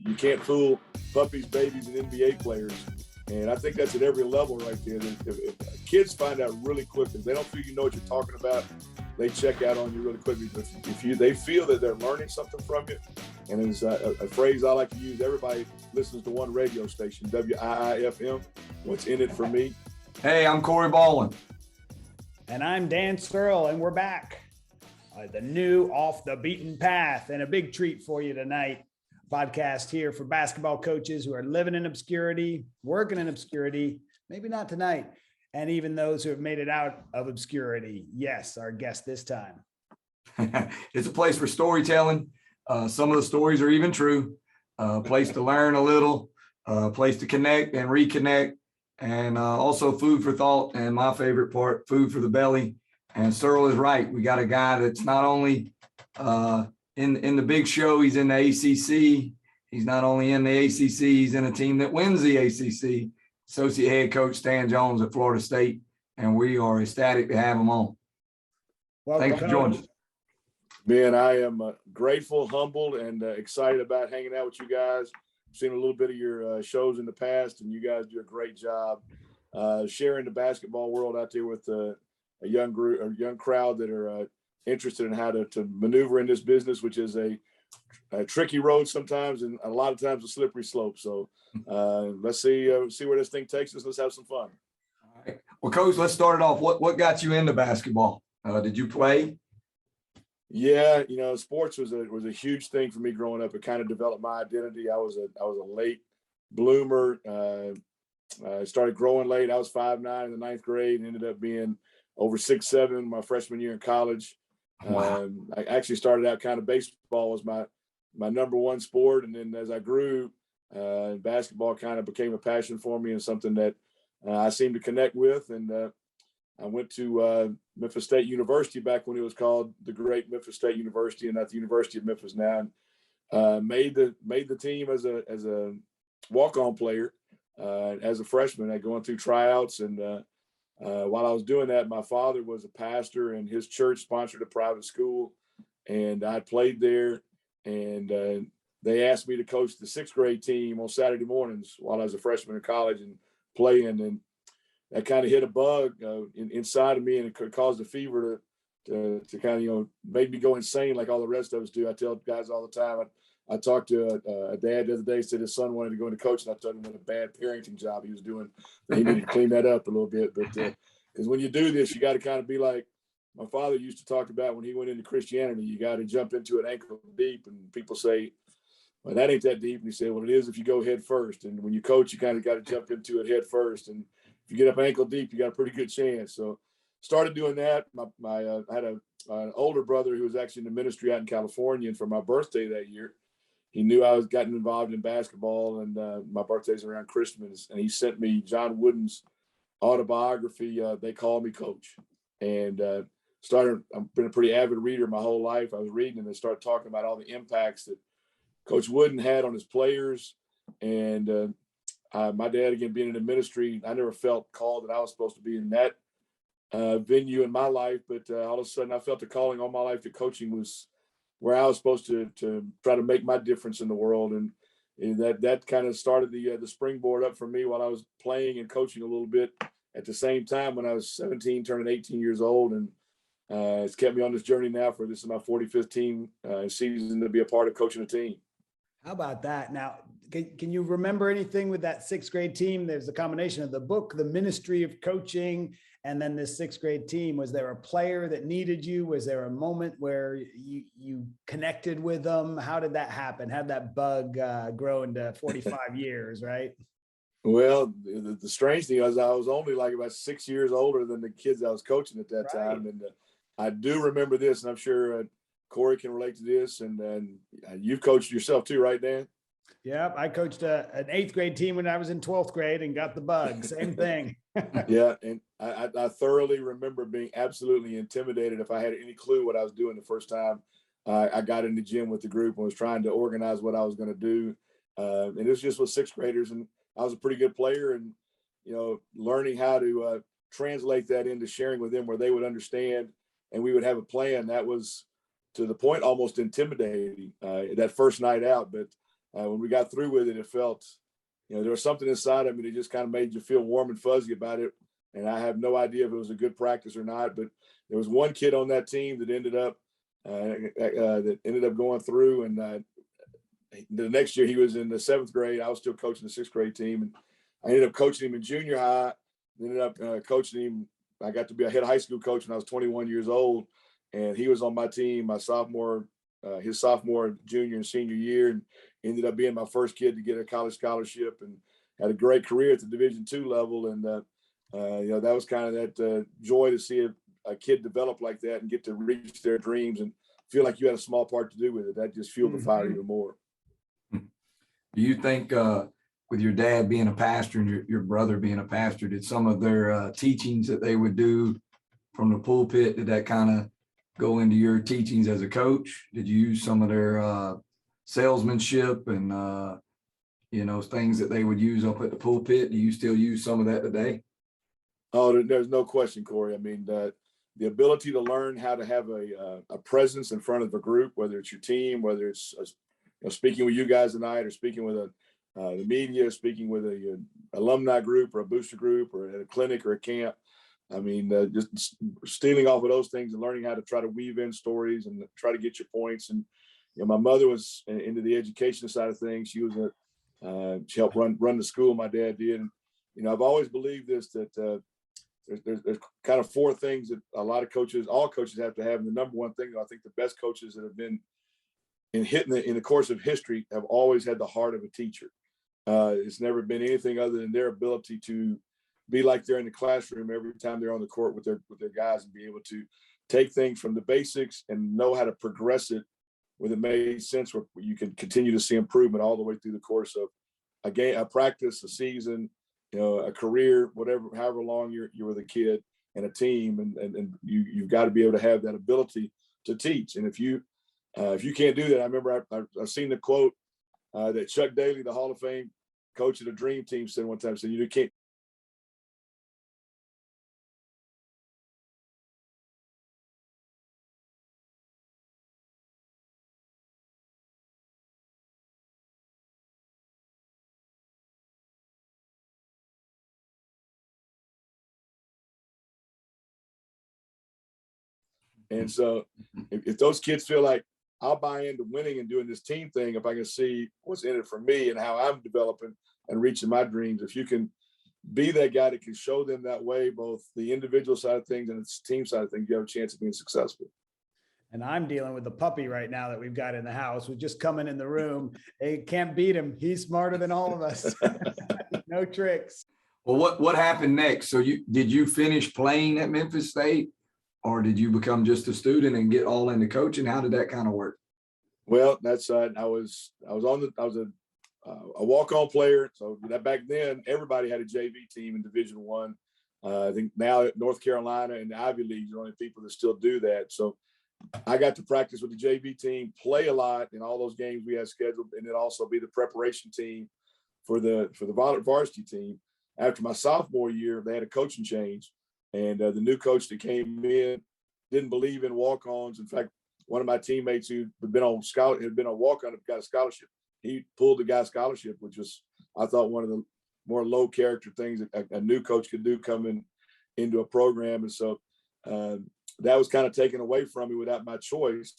You can't fool puppies, babies, and NBA players. And I think that's at every level right there. If kids find out really quickly. If they don't feel you know what you're talking about, they check out on you really quickly. But if they feel that they're learning something from you, and it's a phrase I like to use, everybody listens to one radio station, WIIFM. What's in it for me? Hey, I'm Corey Baldwin. And I'm Dan Searle, and we're back. The new Off the Beaten Path, and a big treat for you tonight. Podcast here for basketball coaches who are living in obscurity, working in obscurity, maybe not tonight, and even those who have made it out of obscurity. Yes, our guest this time. It's a place for storytelling. Some of the stories are even true. A place to learn a little, a place to connect and reconnect, and also food for thought. And my favorite part, food for the belly. And Searle is right. We got a guy that's not only in the big show, he's in the ACC. He's not only in the ACC, he's in a team that wins the ACC. Associate head coach Stan Jones at Florida State, and we are ecstatic to have him on. Welcome. Thanks for joining us. Man, I am grateful, humbled, and excited about hanging out with you guys. I've seen a little bit of your shows in the past, and you guys do a great job sharing the basketball world out there with a young group, a young crowd that are interested in how to maneuver in this business, which is a tricky road sometimes, and a lot of times a slippery slope. So let's see where this thing takes us. Let's have some fun. All right. Well, Coach, let's start it off. What got you into basketball? Did you play? Yeah, sports was a huge thing for me growing up. It kind of developed my identity. I was a late bloomer. I started growing late. I was 5'9" in the ninth grade, and ended up being over 6'7" my freshman year in college. Wow. I actually started out kind of baseball was my number one sport, and then as I grew, basketball kind of became a passion for me and something that I seemed to connect with. And I went to Memphis State University back when it was called the Great Memphis State University, and not the University of Memphis now. And made the team as a walk-on player as a freshman. I going through tryouts, and while I was doing that, my father was a pastor, and his church sponsored a private school, and I played there. And they asked me to coach the sixth grade team on Saturday mornings while I was a freshman in college and playing. And that kind of hit a bug inside of me, and it caused a fever to kind of, made me go insane like all the rest of us do. I tell guys all the time. I talked to a dad the other day, said his son wanted to go into coaching. I told him what a bad parenting job he was doing. He needed to clean that up a little bit. But because when you do this, you got to kind of be like my father used to talk about when he went into Christianity. You got to jump into it ankle deep, and people say, well, that ain't that deep. And he said, well, it is if you go head first. And when you coach, you kind of got to jump into it head first. And if you get up ankle deep, you got a pretty good chance. So started doing that. I had an older brother who was actually in the ministry out in California, and for my birthday that year, he knew I was gotten involved in basketball, and my birthday's around Christmas, and he sent me John Wooden's autobiography. They Call Me Coach, and I've been a pretty avid reader my whole life. I was reading, and they started talking about all the impacts that Coach Wooden had on his players. And my dad, again, being in the ministry, I never felt called that I was supposed to be in that venue in my life, but all of a sudden I felt the calling all my life that coaching was where I was supposed to try to make my difference in the world. And that kind of started the springboard up for me while I was playing and coaching a little bit at the same time when I was 17, turning 18 years old. And it's kept me on this journey now for this is my 45th team season to be a part of coaching a team. How about that? Now, can you remember anything with that sixth grade team? There's a combination of the book, The Ministry of Coaching, and then this sixth grade team. Was there a player that needed you? Was there a moment where you connected with them? How did that happen? How did that bug grow into 45 years, right? Well, the strange thing was I was only like about 6 years older than the kids I was coaching at that time. And I do remember this, and I'm sure Corey can relate to this. And you've coached yourself too, right, Dan? Yeah, I coached an eighth grade team when I was in 12th grade and got the bug. Same thing. Yeah, and I thoroughly remember being absolutely intimidated if I had any clue what I was doing the first time I got in the gym with the group and was trying to organize what I was going to do. And it was just with sixth graders, and I was a pretty good player, and learning how to translate that into sharing with them where they would understand and we would have a plan. That was to the point almost intimidating that first night out, but when we got through with it, it felt, there was something inside of me that just kind of made you feel warm and fuzzy about it. And I have no idea if it was a good practice or not, but there was one kid on that team that ended up going through. And the next year he was in the 7th grade. I was still coaching the 6th grade team, and I ended up coaching him in junior high. Ended up coaching him. I got to be a head high school coach when I was 21 years old, and he was on my team my his sophomore, junior, and senior year, and ended up being my first kid to get a college scholarship, and had a great career at the Division II level. And that was kind of that joy to see a kid develop like that and get to reach their dreams and feel like you had a small part to do with it. That just fueled the fire even more. Do you think with your dad being a pastor and your brother being a pastor, did some of their teachings that they would do from the pulpit, did that kind of go into your teachings as a coach? Did you use some of their salesmanship and, things that they would use up at the pulpit? Do you still use some of that today? Oh, there's no question, Corey. I mean, the ability to learn how to have a presence in front of a group, whether it's your team, whether it's speaking with you guys tonight, or speaking with the media, speaking with a alumni group or a booster group or at a clinic or a camp. I mean, just stealing off of those things and learning how to try to weave in stories and try to get your points. And my mother was into the education side of things. She was she helped run the school. My dad did. And I've always believed this, that there's kind of 4 things that all coaches have to have. And the number one thing, I think the best coaches that have been in the course of history have always had the heart of a teacher. It's never been anything other than their ability to be like they're in the classroom every time they're on the court with their guys, and be able to take things from the basics and know how to progress it when it made sense, where you can continue to see improvement all the way through the course of a game, a practice, a season, a career, however long you're with a kid and a team, and you've got to be able to have that ability to teach. And if you can't do that, I remember I've seen the quote that Chuck Daly, the Hall of Fame coach of the Dream Team, said one time, said, you can't. And so if those kids feel like, I'll buy into winning and doing this team thing if I can see what's in it for me and how I'm developing and reaching my dreams. If you can be that guy that can show them that way, both the individual side of things and the team side of things, you have a chance of being successful. And I'm dealing with the puppy right now that we've got in the house, who's just coming in the room. Hey, can't beat him. He's smarter than all of us. No tricks. Well, what happened next? So did you finish playing at Memphis State, or did you become just a student and get all into coaching? How did that kind of work? Well, that's I was a walk-on player. So that back then, everybody had a JV team in Division I. I think now North Carolina and the Ivy League are the only people that still do that. So I got to practice with the JV team, play a lot in all those games we had scheduled, and then also be the preparation team for the varsity team. After my sophomore year, they had a coaching change, and the new coach that came in didn't believe in walk-ons. In fact, one of my teammates who had been on walk-on and got a scholarship, he pulled the guy's scholarship, which was, I thought, one of the more low character things that a new coach could do coming into a program. And so that was kind of taken away from me without my choice.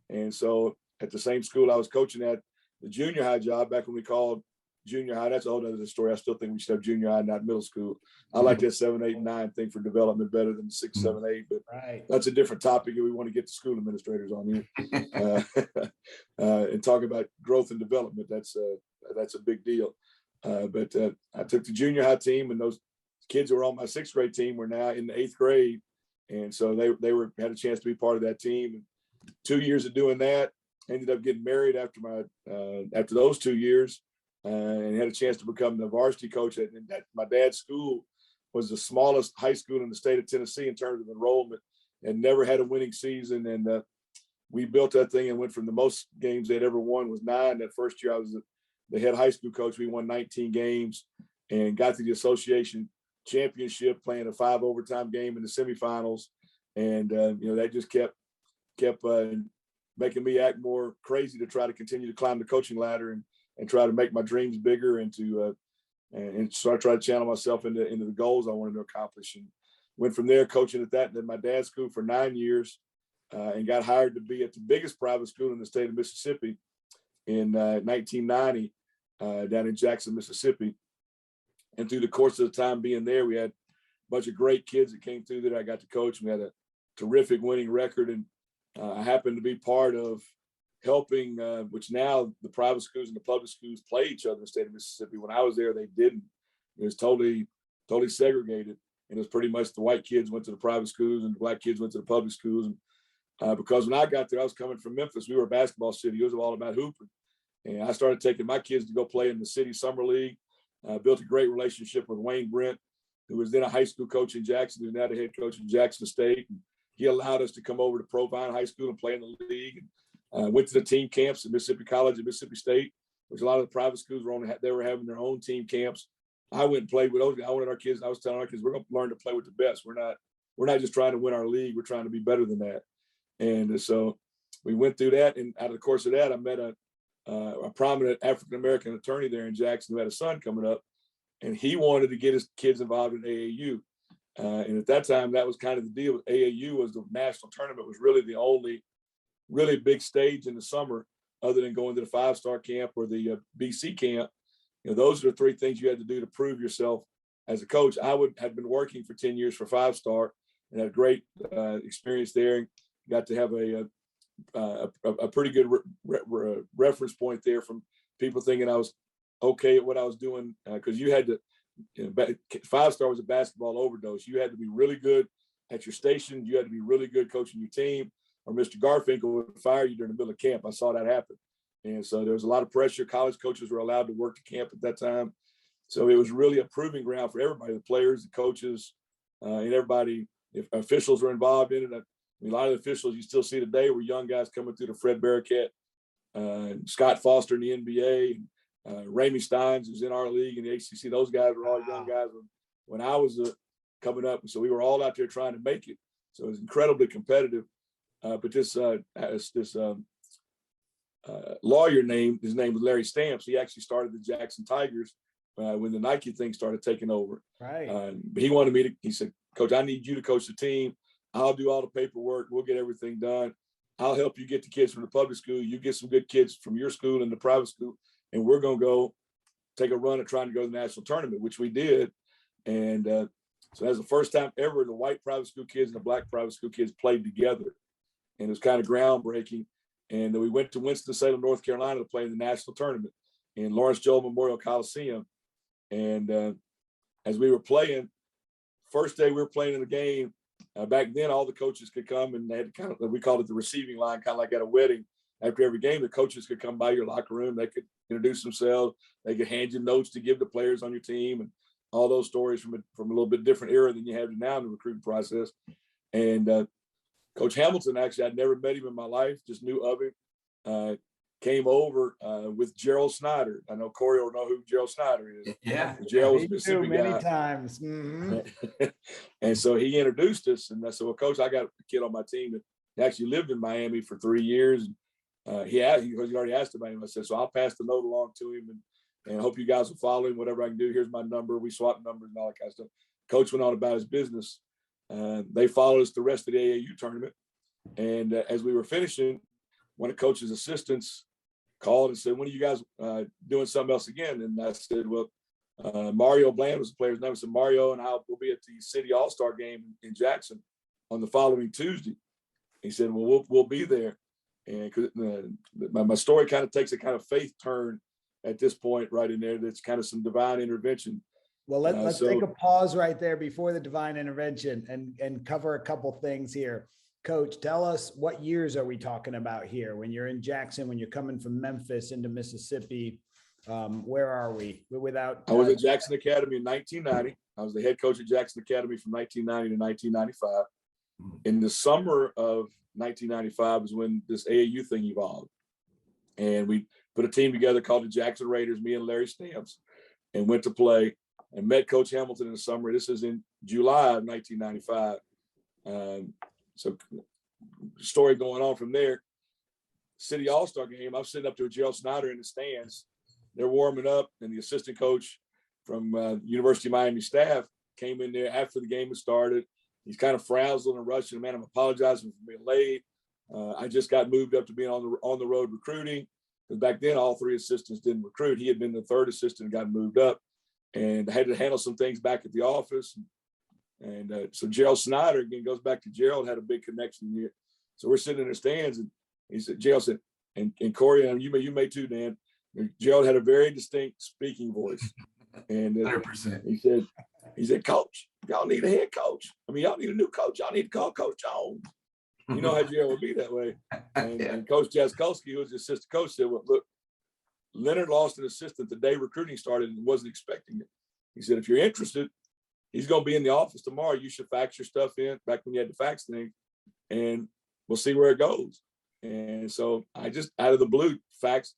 And so at the same school I was coaching at, the junior high job, back when we called junior high, that's a whole other story. I still think we should have junior high, not middle school. I like that 7, 8, and 9 thing for development better than 6, 7, 8, but right. That's a different topic if we want to get the school administrators on here and talk about growth and development. That's a big deal. But I took the junior high team, and those kids who were on my 6th grade team were now in the 8th grade. And so they had a chance to be part of that team. And 2 years of doing that, ended up getting married after those 2 years. And had a chance to become the varsity coach at my dad's school. Was the smallest high school in the state of Tennessee in terms of enrollment, and never had a winning season. And we built that thing and went from the most games they'd ever won was 9. That first year I was the head high school coach. We won 19 games and got to the association championship, playing a 5 overtime game in the semifinals. And that just kept making me act more crazy to try to continue to climb the coaching ladder. And and try to make my dreams bigger and so I tried to channel myself into the goals I wanted to accomplish, and went from there coaching at that. And then my dad's school for 9 years, and got hired to be at the biggest private school in the state of Mississippi in 1990, down in Jackson, Mississippi. And through the course of the time being there, we had a bunch of great kids that came through that I got to coach. We had a terrific winning record, and I happened to be part of helping, which now the private schools and the public schools play each other in the state of Mississippi. When I was there, they didn't. It was totally segregated. And it was pretty much the white kids went to the private schools and the black kids went to the public schools. And because when I got there, I was coming from Memphis. We were a basketball city. It was all about hooping. And I started taking my kids to go play in the city summer league. Built a great relationship with Wayne Brent, who was then a high school coach in Jackson, who's now the head coach in Jackson State. And he allowed us to come over to Provine High School and play in the league. Went to the team camps at Mississippi College and Mississippi State, which a lot of the private schools they were having their own team camps. I went and played with those guys. I wanted our kids. I was telling our kids, we're going to learn to play with the best. We're not just trying to win our league. We're trying to be better than that. And so we went through that. And out of the course of that, I met a prominent African-American attorney there in Jackson who had a son coming up, and he wanted to get his kids involved in AAU. And at that time, that was kind of the deal. With AAU was the national tournament was really the only really big stage in the summer, other than going to the 5-star camp or the BC camp. Those are the three things you had to do to prove yourself as a coach. I had been working for 10 years for 5-star and had a great experience there, and got to have a pretty good reference point there from people thinking I was okay at what I was doing, because you had to, 5-star was a basketball overdose. You had to be really good at your station. You had to be really good coaching your team, or Mr. Garfinkel would fire you during the middle of camp. I saw that happen. And so there was a lot of pressure. College coaches were allowed to work the camp at that time. So it was really a proving ground for everybody, the players, the coaches, and everybody. If officials were involved in it, a lot of the officials you still see today were young guys coming through, the Fred Barraquette, Scott Foster in the NBA, Ramey Steins who's in our league in the ACC. Those guys were all young guys when I was coming up. So we were all out there trying to make it. So it was incredibly competitive. But this lawyer his name was Larry Stamps. He actually started the Jackson Tigers when the Nike thing started taking over. Right. He wanted me to, he said, Coach, I need you to coach the team. I'll do all the paperwork. We'll get everything done. I'll help you get the kids from the public school. You get some good kids from your school and the private school, and we're going to go take a run at trying to go to the national tournament, which we did. And so that was the first time ever the white private school kids and the black private school kids played together. And it was kind of groundbreaking. And we went to Winston-Salem, North Carolina to play in the national tournament in Lawrence Joel Memorial Coliseum. And as we were playing, first day we were playing in the game, back then all the coaches could come, and they had kind of, we called it the receiving line, kind of like at a wedding. After every game, the coaches could come by your locker room. They could introduce themselves. They could hand you notes to give the players on your team, and all those stories from a little bit different era than you have now in the recruiting process. And Coach Hamilton, actually, I'd never met him in my life, just knew of him. Came over with Gerald Snyder. I know Corey will know who Gerald Snyder is. Yeah. Gerald was a Mississippi many guy. times. Mm-hmm. And so he introduced us, and I said, well, Coach, I got a kid on my team that actually lived in Miami for 3 years. He already asked about him. I said, so I'll pass the note along to him, and I hope you guys will follow him, whatever I can do. Here's my number. We swapped numbers and all that kind of stuff. Coach went on about his business. They followed us the rest of the AAU tournament. And as we were finishing, one of Coach's assistants called and said, when are you guys doing something else again? And I said, well, Mario Bland was the player's name. I said, Mario and I will be at the City All-Star game in Jackson on the following Tuesday. He said, well, we'll be there. And my story kind of takes a kind of faith turn at this point right in there. That's kind of some divine intervention. Well, let's take a pause right there before the divine intervention and cover a couple things here. Coach, tell us, what years are we talking about here? When you're in Jackson, when you're coming from Memphis into Mississippi, where are we? I was at Jackson Academy in 1990. I was the head coach at Jackson Academy from 1990 to 1995. In the summer of 1995 is when this AAU thing evolved. And we put a team together called the Jackson Raiders, me and Larry Stamps, and went to play and met Coach Hamilton in the summer. This is in July of 1995. So story going on from there. City All-Star game, I'm sitting up to a Gerald Snyder in the stands, they're warming up, and the assistant coach from University of Miami staff came in there after the game had started. He's kind of frazzled and rushing. Man, I'm apologizing for being late. I just got moved up to being on the road recruiting, because back then all 3 assistants didn't recruit. He had been the 3rd assistant and got moved up, and I had to handle some things back at the office. And so Gerald Snyder, again, goes back to Gerald, had a big connection here. So we're sitting in the stands, and he said, Gerald said, and Corey, and you may too, Dan, Gerald had a very distinct speaking voice. And 100%. he said, Coach, y'all need a head coach. I mean, y'all need a new coach. Y'all need to call Coach Jones. You know how Gerald would be that way. And Coach Jaskowski, who was the assistant coach, said, well, look, Leonard lost an assistant the day recruiting started and wasn't expecting it. He said, if you're interested, he's going to be in the office tomorrow. You should fax your stuff in, back when you had to fax things, and we'll see where it goes. And so I just, out of the blue, faxed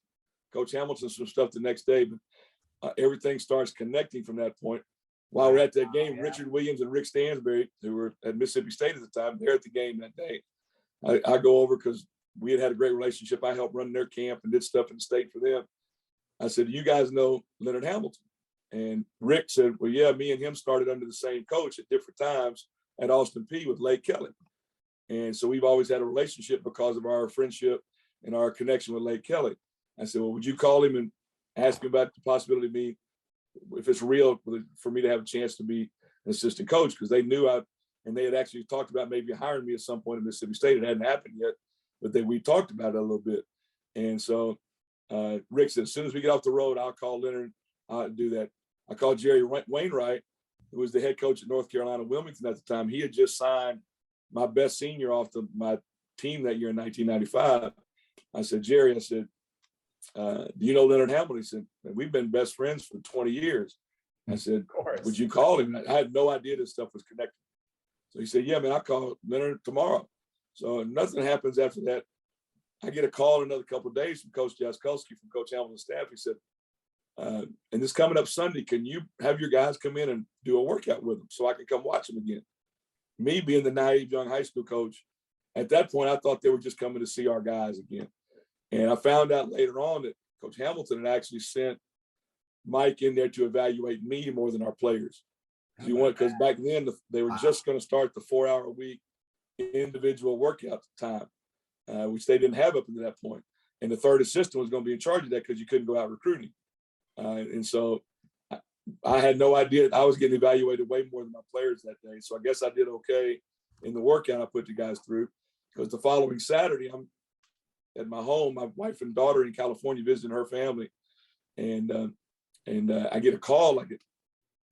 Coach Hamilton some stuff the next day. But everything starts connecting from that point. While we're at that game, Richard Williams and Rick Stansberry, who were at Mississippi State at the time, they're at the game that day. I go over because we had a great relationship. I helped run their camp and did stuff in the state for them. I said, you guys know Leonard Hamilton? And Rick said, well, yeah, me and him started under the same coach at different times at Austin Peay with Lake Kelly. And so we've always had a relationship because of our friendship and our connection with Lake Kelly. I said, well, would you call him and ask him about the possibility of me, if it's real, for me to have a chance to be an assistant coach? Because they knew and they had actually talked about maybe hiring me at some point in Mississippi State. It hadn't happened yet, but we talked about it a little bit. And so Rick said, as soon as we get off the road, I'll call Leonard. I'll do that. I called Jerry Wainwright, who was the head coach at North Carolina Wilmington at the time. He had just signed my best senior off my team that year in 1995. I said, Jerry, do you know Leonard Hamilton? He said, we've been best friends for 20 years. I said, would you call him? I had no idea this stuff was connected. So he said, yeah, man, I'll call Leonard tomorrow. So nothing happens after that. I get a call in another couple of days from Coach Jaskowski from Coach Hamilton's staff. He said, and this coming up Sunday, can you have your guys come in and do a workout with them so I can come watch them again? Me being the naive young high school coach, at that point, I thought they were just coming to see our guys again. And I found out later on that Coach Hamilton had actually sent Mike in there to evaluate me more than our players. Because back then they were just going to start the 4-hour-a-week individual workout time, which they didn't have up until that point. And the 3rd assistant was going to be in charge of that because you couldn't go out recruiting. And so I had no idea. I was getting evaluated way more than my players that day. So I guess I did okay in the workout I put the guys through, because the following Saturday, I'm at my home, my wife and daughter in California visiting her family. And I get a call like at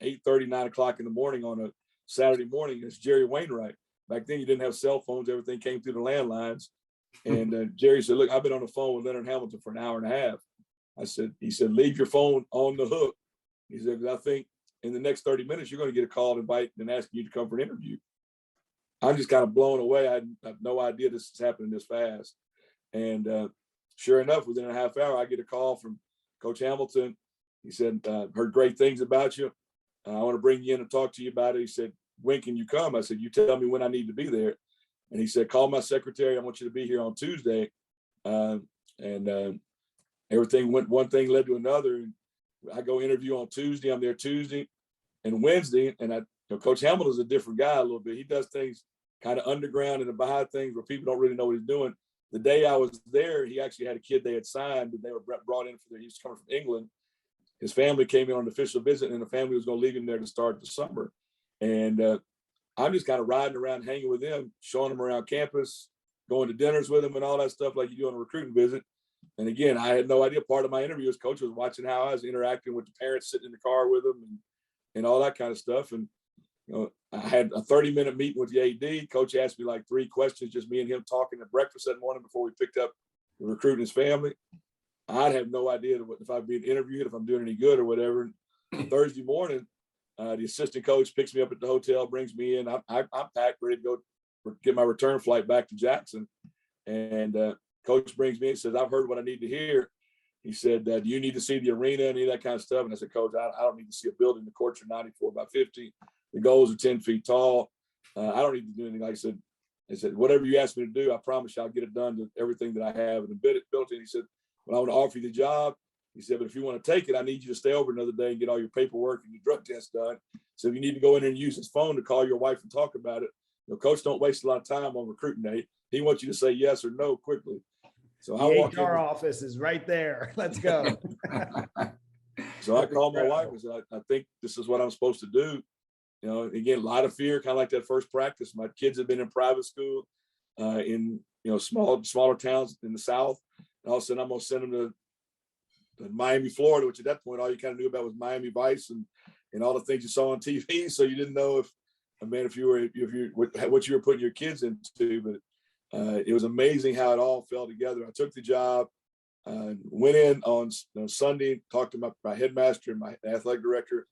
8:30, 9 o'clock in the morning on a Saturday morning. It's Jerry Wainwright. Back then you didn't have cell phones. Everything came through the landlines. And Jerry said, look, I've been on the phone with Leonard Hamilton for an hour and a half. He said, leave your phone on the hook. He said, because I think in the next 30 minutes, you're going to get a call inviting and asking you to come for an interview. I'm just kind of blown away. I have no idea this is happening this fast. And sure enough, within a half hour, I get a call from Coach Hamilton. He said, heard great things about you. I want to bring you in and talk to you about it. He said, when can you come? I said, you tell me when I need to be there. And he said, call my secretary. I want you to be here on Tuesday. Everything went, one thing led to another. And I go interview on Tuesday. I'm there Tuesday and Wednesday. And Coach Hamilton is a different guy a little bit. He does things kind of underground and behind things where people don't really know what he's doing. The day I was there, he actually had a kid they had signed, and they were brought in he was coming from England. His family came in on an official visit, and the family was going to leave him there to start the summer. And I'm just kind of riding around, hanging with them, showing them around campus, going to dinners with them and all that stuff like you do on a recruiting visit. And again, I had no idea. Part of my interview as coach was watching how I was interacting with the parents sitting in the car with them and all that kind of stuff. And, I had a 30-minute meeting with the AD. Coach asked me like 3 questions, just me and him talking at breakfast that morning before we picked up the recruiting his family. I'd have no idea if I'd be interviewed, if I'm doing any good or whatever. Thursday morning, the assistant coach picks me up at the hotel, brings me in. I'm packed, ready to go get my return flight back to Jackson. And coach brings me in and says, I've heard what I need to hear. He said, do you need to see the arena and any of that kind of stuff? And I said, Coach, I don't need to see a building. The courts are 94 by 50. The goals are 10 feet tall. I don't need to do anything. Like I said, whatever you ask me to do, I promise you I'll get it done to everything that I have and built it. He said, well, I want to offer you the job. He said, but if you want to take it, I need you to stay over another day and get all your paperwork and your drug test done. So if you need to go in there and use his phone to call your wife and talk about it, Coach don't waste a lot of time on recruiting day. He wants you to say yes or no quickly. So I walk in. The HR office is right there. Let's go. So I called my wife and said, I think this is what I'm supposed to do. Again, a lot of fear, kind of like that first practice. My kids have been in private school in, smaller towns in the South. And all of a sudden I'm going to send them to Miami, Florida, which at that point, all you kind of knew about was Miami Vice and all the things you saw on TV. So you didn't know what you were putting your kids into, but it was amazing how it all fell together. I took the job, went in on Sunday, talked to my headmaster and my athletic director.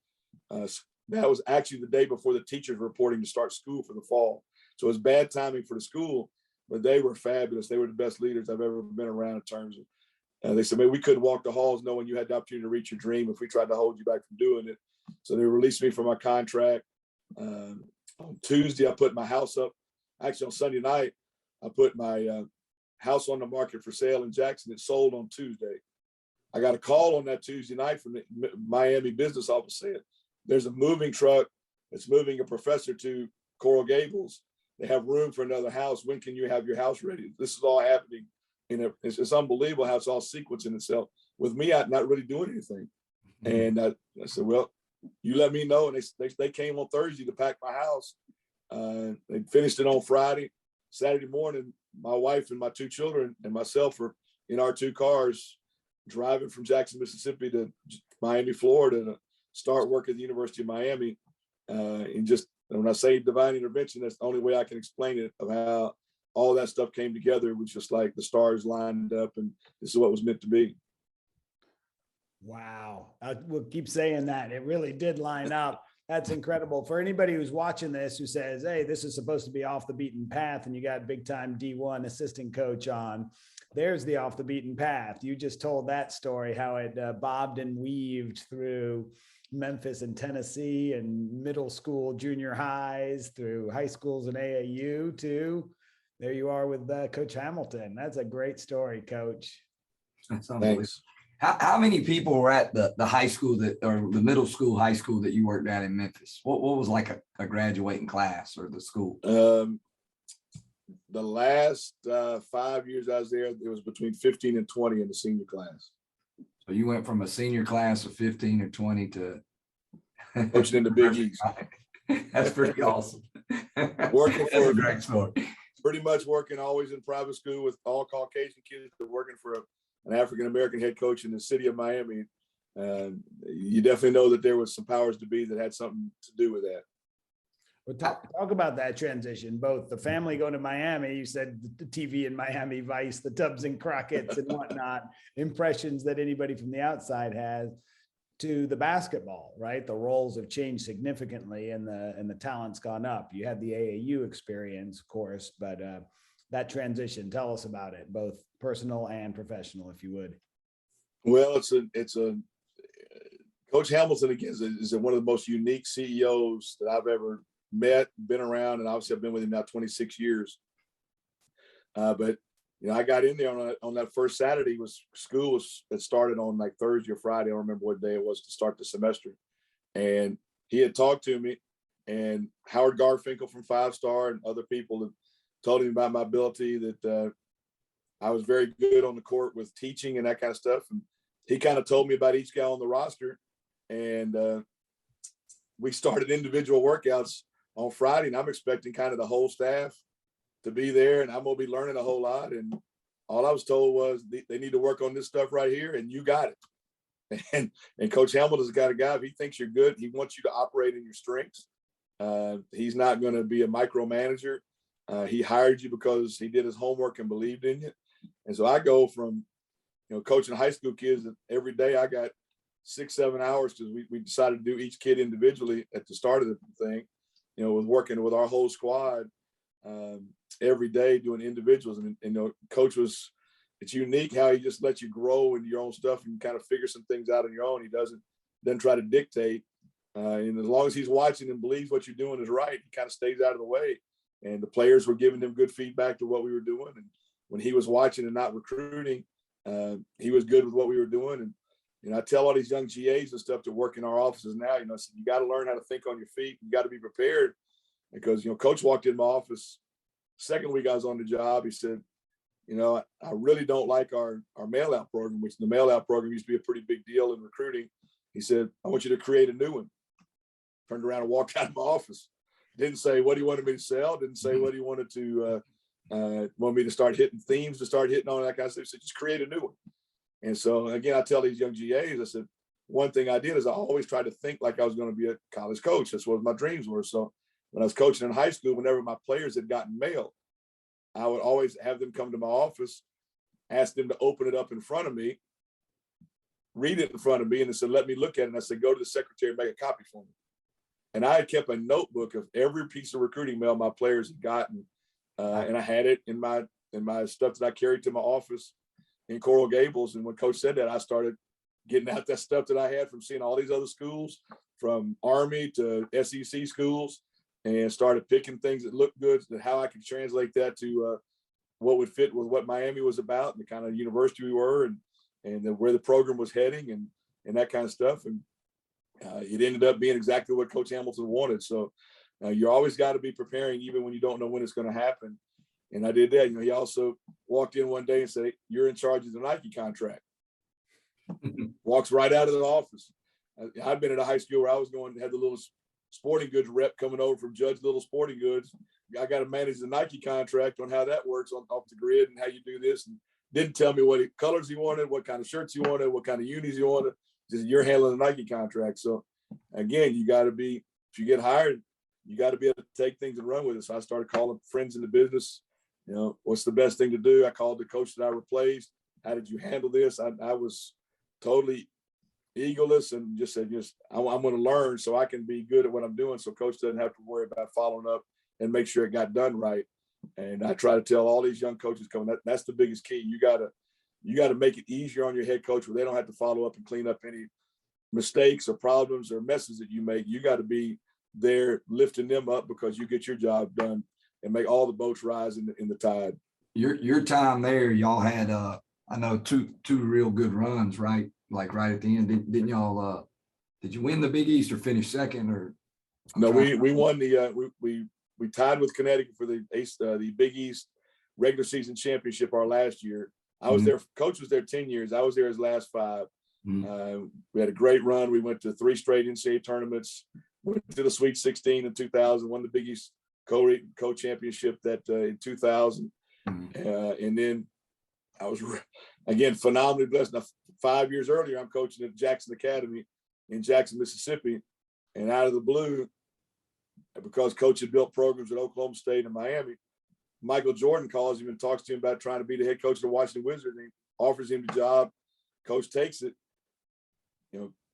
That was actually the day before the teachers were reporting to start school for the fall. So it was bad timing for the school, but they were fabulous. They were the best leaders I've ever been around in terms of, they said, man, we couldn't walk the halls knowing you had the opportunity to reach your dream if we tried to hold you back from doing it. So they released me from my contract. On Tuesday, I put my house up. Actually, on Sunday night, I put my house on the market for sale in Jackson. It sold on Tuesday. I got a call on that Tuesday night from the Miami business office saying, there's a moving truck that's moving a professor to Coral Gables. They have room for another house. When can you have your house ready? This is all happening. It's unbelievable how it's all sequencing itself. With me, I'm not really doing anything. And I said, well, you let me know. And they came on Thursday to pack my house. They finished it on Friday. Saturday morning, my wife and my two children and myself were in our two cars driving from Jackson, Mississippi to Miami, Florida to start work at the University of Miami. And just when I say divine intervention, that's the only way I can explain it, of how all that stuff came together. It was just like the stars lined up and this is what was meant to be. Wow. We'll keep saying that. It really did line up. That's incredible. For anybody who's watching this, who says, hey, this is supposed to be off the beaten path and you got big time D1 assistant coach on, there's the off the beaten path. You just told that story, how it bobbed and weaved through Memphis and Tennessee and middle school, junior highs, through high schools and AAU to there you are with Coach Hamilton. That's a great story, Coach. That's unbelievable. How many people were at the high school or the middle school, high school that you worked at in Memphis? What was like a graduating class or the school? The last 5 years I was there, it was between 15 and 20 in the senior class. So you went from a senior class of 15 or 20 to coaching in the Big East. That's pretty awesome. Working That's a great story. Pretty much working always in private school with all Caucasian kids, working for an African-American head coach in the city of Miami. You definitely know that there was some powers to be that had something to do with that. Well, talk about that transition, both the family going to Miami, you said the TV in Miami Vice, the Tubbs and Crockett's and whatnot, impressions that anybody from the outside has, to the basketball, right? The roles have changed significantly and the talent's gone up. You had the AAU experience, of course, but that transition, tell us about it, both personal and professional, if you would. Well, it's a Coach Hamilton, again, is one of the most unique CEOs that I've ever met, been around, and obviously I've been with him now 26 years. But I got in there on that first Saturday. It started on like Thursday or Friday. I don't remember what day it was to start the semester. And he had talked to me, and Howard Garfinkel from 5 Star and other people had told him about my ability, that I was very good on the court with teaching and that kind of stuff. And he kind of told me about each guy on the roster. And we started individual workouts on Friday, and I'm expecting kind of the whole staff to be there, and I'm going to be learning a whole lot. And all I was told was they need to work on this stuff right here, and you got it. And Coach Hamilton's the kind of guy, if he thinks you're good, he wants you to operate in your strengths. He's not going to be a micromanager. He hired you because he did his homework and believed in you. And so I go from, coaching high school kids that every day I got 6-7 hours, because we decided to do each kid individually at the start of the thing, with working with our whole squad every day doing individuals. And Coach it's unique how he just lets you grow into your own stuff and kind of figure some things out on your own. He doesn't try to dictate. And as long as he's watching and believes what you're doing is right, he kind of stays out of the way. And the players were giving him good feedback to what we were doing. And when he was watching and not recruiting, he was good with what we were doing. And I tell all these young GAs and stuff that work in our offices now, I said, you got to learn how to think on your feet. You got to be prepared because, Coach walked in my office second week I was on the job. He said, I really don't like our mail out program, which the mail out program used to be a pretty big deal in recruiting. He said, I want you to create a new one. Turned around and walked out of my office. Didn't say what he wanted me to sell. Didn't say what he wanted to want me to start hitting themes, to start hitting on that kind of stuff. He said, just create a new one. And so again, I tell these young GAs, I said, one thing I did is I always tried to think like I was going to be a college coach. That's what my dreams were. So when I was coaching in high school, whenever my players had gotten mail, I would always have them come to my office, ask them to open it up in front of me, read it in front of me, and they said, let me look at it. And I said, go to the secretary and make a copy for me. And I had kept a notebook of every piece of recruiting mail my players had gotten. And I had it in my stuff that I carried to my office in Coral Gables. And when Coach said that, I started getting out that stuff that I had from seeing all these other schools, from Army to SEC schools, and started picking things that looked good and how I could translate that to what would fit with what Miami was about and the kind of university we were and where the program was heading and that kind of stuff. And it ended up being exactly what Coach Hamilton wanted. So you always got to be preparing even when you don't know when it's going to happen. And I did that. He also walked in one day and said, you're in charge of the Nike contract. Walks right out of the office. I'd been at a high school where I was going to have the little sporting goods rep coming over from Judge Little Sporting Goods. I got to manage the Nike contract on how that works off the grid and how you do this. And didn't tell me what colors he wanted, what kind of shirts he wanted, what kind of unis he wanted. Just you're handling the Nike contract. So again, you got to be, if you get hired, you got to be able to take things and run with it. So I started calling friends in the business. What's the best thing to do? I called the coach that I replaced. How did you handle this? I was totally egoless and just said, I'm going to learn so I can be good at what I'm doing. So coach doesn't have to worry about following up and make sure it got done right. And I try to tell all these young coaches coming, that's the biggest key. You got to make it easier on your head coach where they don't have to follow up and clean up any mistakes or problems or messes that you make. You got to be there lifting them up because you get your job done and make all the boats rise in the tide. Your time there, y'all had I know two real good runs, right? Like right at the end. Didn't y'all did you win the Big East or finish second? Or no, we won the we tied with Connecticut for the Big East regular season championship our last year. I was there. Coach was there 10 years. I was there his last 5. We had a great run. We went to 3 straight NCAA tournaments. Went to the Sweet 16 in 2000. Won the Big East co-championship that in 2000. And then I was again phenomenally blessed. Now 5 years earlier, I'm coaching at Jackson Academy in Jackson, Mississippi, and out of the blue, because Coach had built programs at Oklahoma State and Miami, Michael Jordan calls him and talks to him about trying to be the head coach of the Washington Wizards. And he offers him the job. Coach takes it.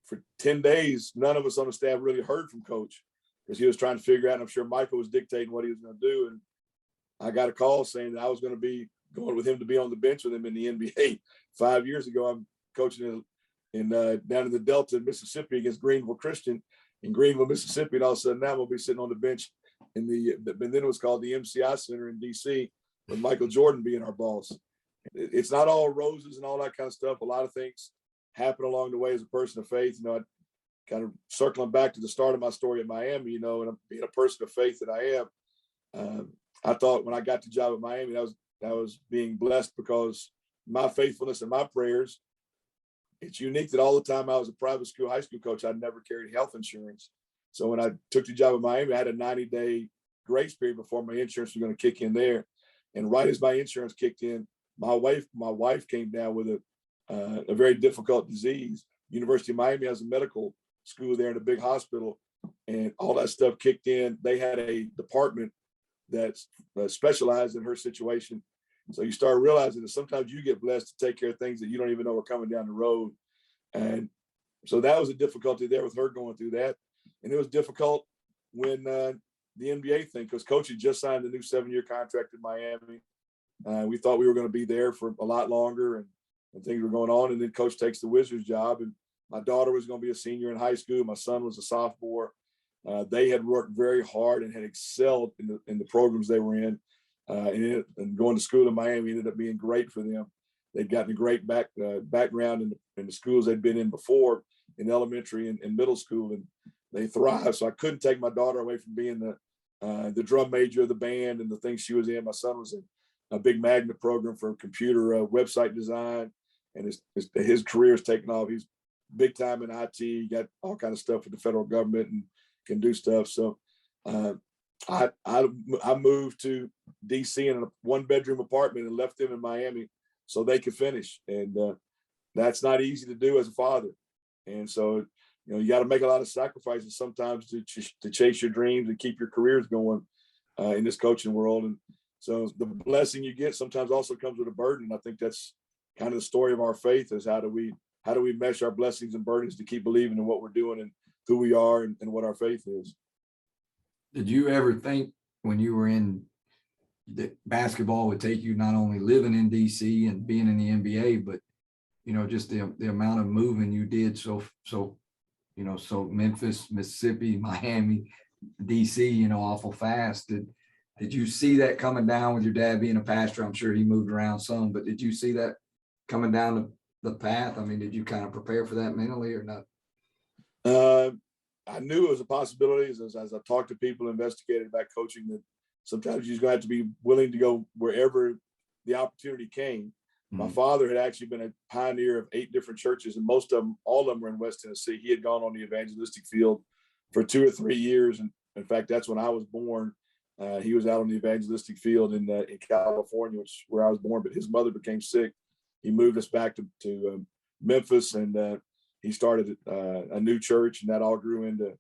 For 10 days, none of us on the staff really heard from Coach because he was trying to figure out, and I'm sure Michael was dictating what he was going to do. And I got a call saying that I was going to be going with him to be on the bench with him in the NBA. 5 years ago, I'm coaching in down in the Delta, Mississippi against Greenville Christian in Greenville, Mississippi. And all of a sudden now we'll be sitting on the bench in then it was called the MCI Center in DC with Michael Jordan being our boss. It's not all roses and all that kind of stuff. A lot of things happen along the way as a person of faith. I kind of circling back to the start of my story at Miami, and I'm being a person of faith that I am. I thought when I got the job at Miami, I was being blessed because my faithfulness and my prayers. It's unique that all the time I was a private school high school coach, I never carried health insurance. So when I took the job at Miami, I had a 90-day grace period before my insurance was going to kick in there. And right as my insurance kicked in, my wife came down with a very difficult disease. University of Miami has a medical school there in a big hospital, and all that stuff kicked in. They had a department that specialized in her situation. So you start realizing that sometimes you get blessed to take care of things that you don't even know are coming down the road. And so that was a difficulty there with her going through that. And it was difficult when the NBA thing, because Coach had just signed a new 7-year contract in Miami. We thought we were going to be there for a lot longer, and things were going on. And then Coach takes the Wizards job, and my daughter was going to be a senior in high school. My son was a sophomore. They had worked very hard and had excelled in the programs they were in. And going to school in Miami ended up being great for them. they'd gotten a great background in the schools they'd been in before, in elementary and middle school, and they thrived. So I couldn't take my daughter away from being the drum major of the band and the things she was in. My son was in a big magnet program for computer website design, and his career is taking off. He's big time in IT, got all kind of stuff with the federal government and can do stuff. So I moved to DC in a 1-bedroom apartment and left them in Miami so they could finish. And that's not easy to do as a father. And so, you got to make a lot of sacrifices sometimes to chase your dreams and keep your careers going in this coaching world. And so the blessing you get sometimes also comes with a burden. I think that's kind of the story of our faith, is how do we mesh our blessings and burdens to keep believing in what we're doing and who we are and what our faith is. Did you ever think when you were in that basketball would take you not only living in DC and being in the NBA, but, just the amount of moving you did. So Memphis, Mississippi, Miami, DC, awful fast. Did you see that coming down with your dad being a pastor? I'm sure he moved around some, but did you see that coming down the path? I mean, did you kind of prepare for that mentally or not? I knew it was a possibility as I talked to people, investigated about coaching, that sometimes you're going to have to be willing to go wherever the opportunity came. Mm-hmm. My father had actually been a pioneer of 8 different churches, and all of them were in West Tennessee. He had gone on the evangelistic field for 2 or 3 years. And in fact, that's when I was born. He was out on the evangelistic field in California, which is where I was born, but his mother became sick. He moved us back to Memphis, and he started a new church, and that all grew into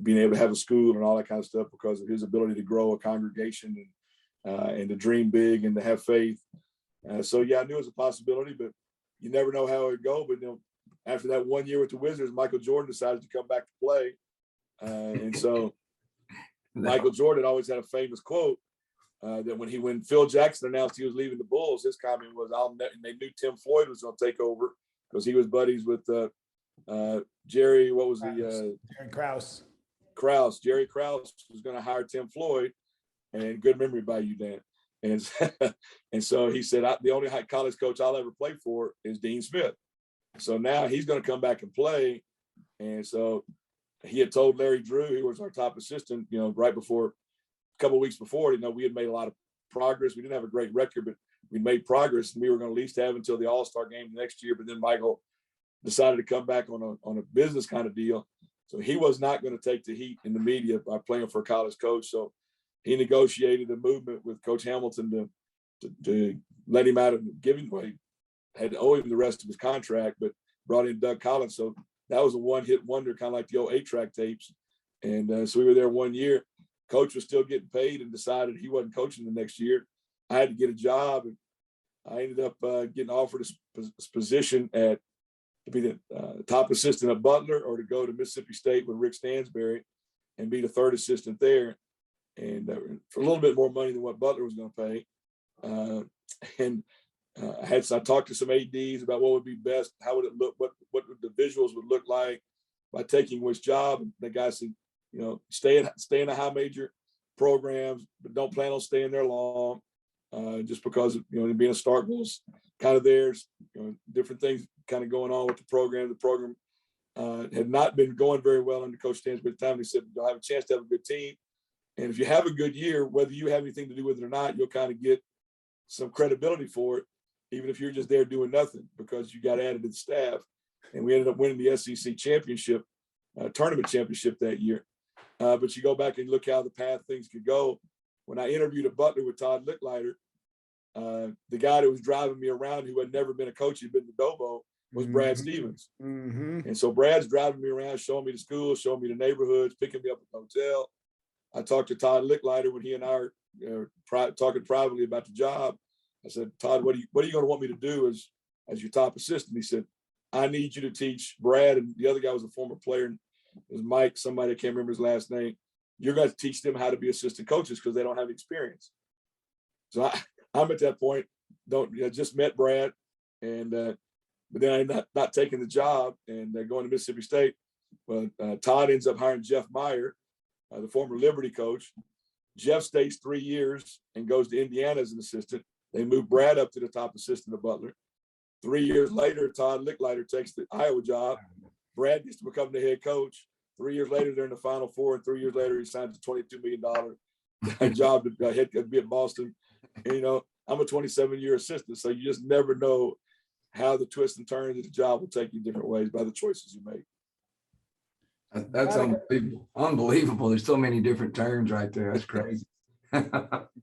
being able to have a school and all that kind of stuff because of his ability to grow a congregation and to dream big and to have faith. So yeah, I knew it was a possibility, but you never know how it would go. But after that 1 year with the Wizards, Michael Jordan decided to come back to play, and so Michael Jordan always had a famous quote that when Phil Jackson announced he was leaving the Bulls, his comment was, and they knew Tim Floyd was going to take over because he was buddies with Jerry. What was the Jerry Krause? Jerry Krause was going to hire Tim Floyd, and good memory by you, Dan. And so he said, the only college coach I'll ever play for is Dean Smith. So now he's going to come back and play. And so he had told Larry Drew, who was our top assistant, right before, a couple of weeks before, we had made a lot of progress. We didn't have a great record, but we made progress, and we were going to at least have until the All-Star game next year. But then Michael decided to come back on a business kind of deal. So he was not going to take the heat in the media by playing for a college coach. So he negotiated a movement with Coach Hamilton to let him out of giving away. Had to owe him the rest of his contract, but brought in Doug Collins. So that was a one-hit wonder, kind of like the old 8-track tapes. And so we were there 1 year. Coach was still getting paid and decided he wasn't coaching the next year. I had to get a job, and I ended up getting offered a position to be the top assistant at Butler, or to go to Mississippi State with Rick Stansberry and be the third assistant there. And for a little bit more money than what Butler was going to pay. I talked to some ADs about what would be best, how would it look, what the visuals would look like by taking which job. And the guy said, stay in the high major programs, but don't plan on staying there long, just because being a Starkville's kind of there's different things kind of going on with the program. The program had not been going very well under Coach Stansberry at the time. He said, you'll have a chance to have a good team. And if you have a good year, whether you have anything to do with it or not, you'll kind of get some credibility for it, even if you're just there doing nothing, because you got added to the staff. And we ended up winning the SEC championship, tournament championship that year. But you go back and look how the path things could go. When I interviewed at Butler with Todd Licklider, the guy that was driving me around, who had never been a coach, he'd been to Dobo, was Brad Stevens. Mm-hmm. And so Brad's driving me around, showing me the school, showing me the neighborhoods, picking me up at the hotel. I talked to Todd Licklider when he and I were talking privately about the job. I said, Todd, what are you going to want me to do as your top assistant? He said, I need you to teach Brad, and the other guy was a former player, and it was Mike, somebody I can't remember his last name. You're going to teach them how to be assistant coaches because they don't have experience. So I'm at that point, just met Brad, and but then I ended up not taking the job and going to Mississippi State. But Todd ends up hiring Jeff Meyer, the former Liberty coach. Jeff stays 3 years and goes to Indiana as an assistant. They moved Brad up to the top assistant to Butler. 3 years later, Todd Licklider takes the Iowa job. Brad gets to become the head coach. 3 years later, they're in the Final Four, and 3 years later, he signs a $22 million job to be at Boston. And, I'm a 27-year assistant, so you just never know how the twists and turns of the job will take you different ways by the choices you make. That's unbelievable. Unbelievable. There's so many different turns right there. That's crazy.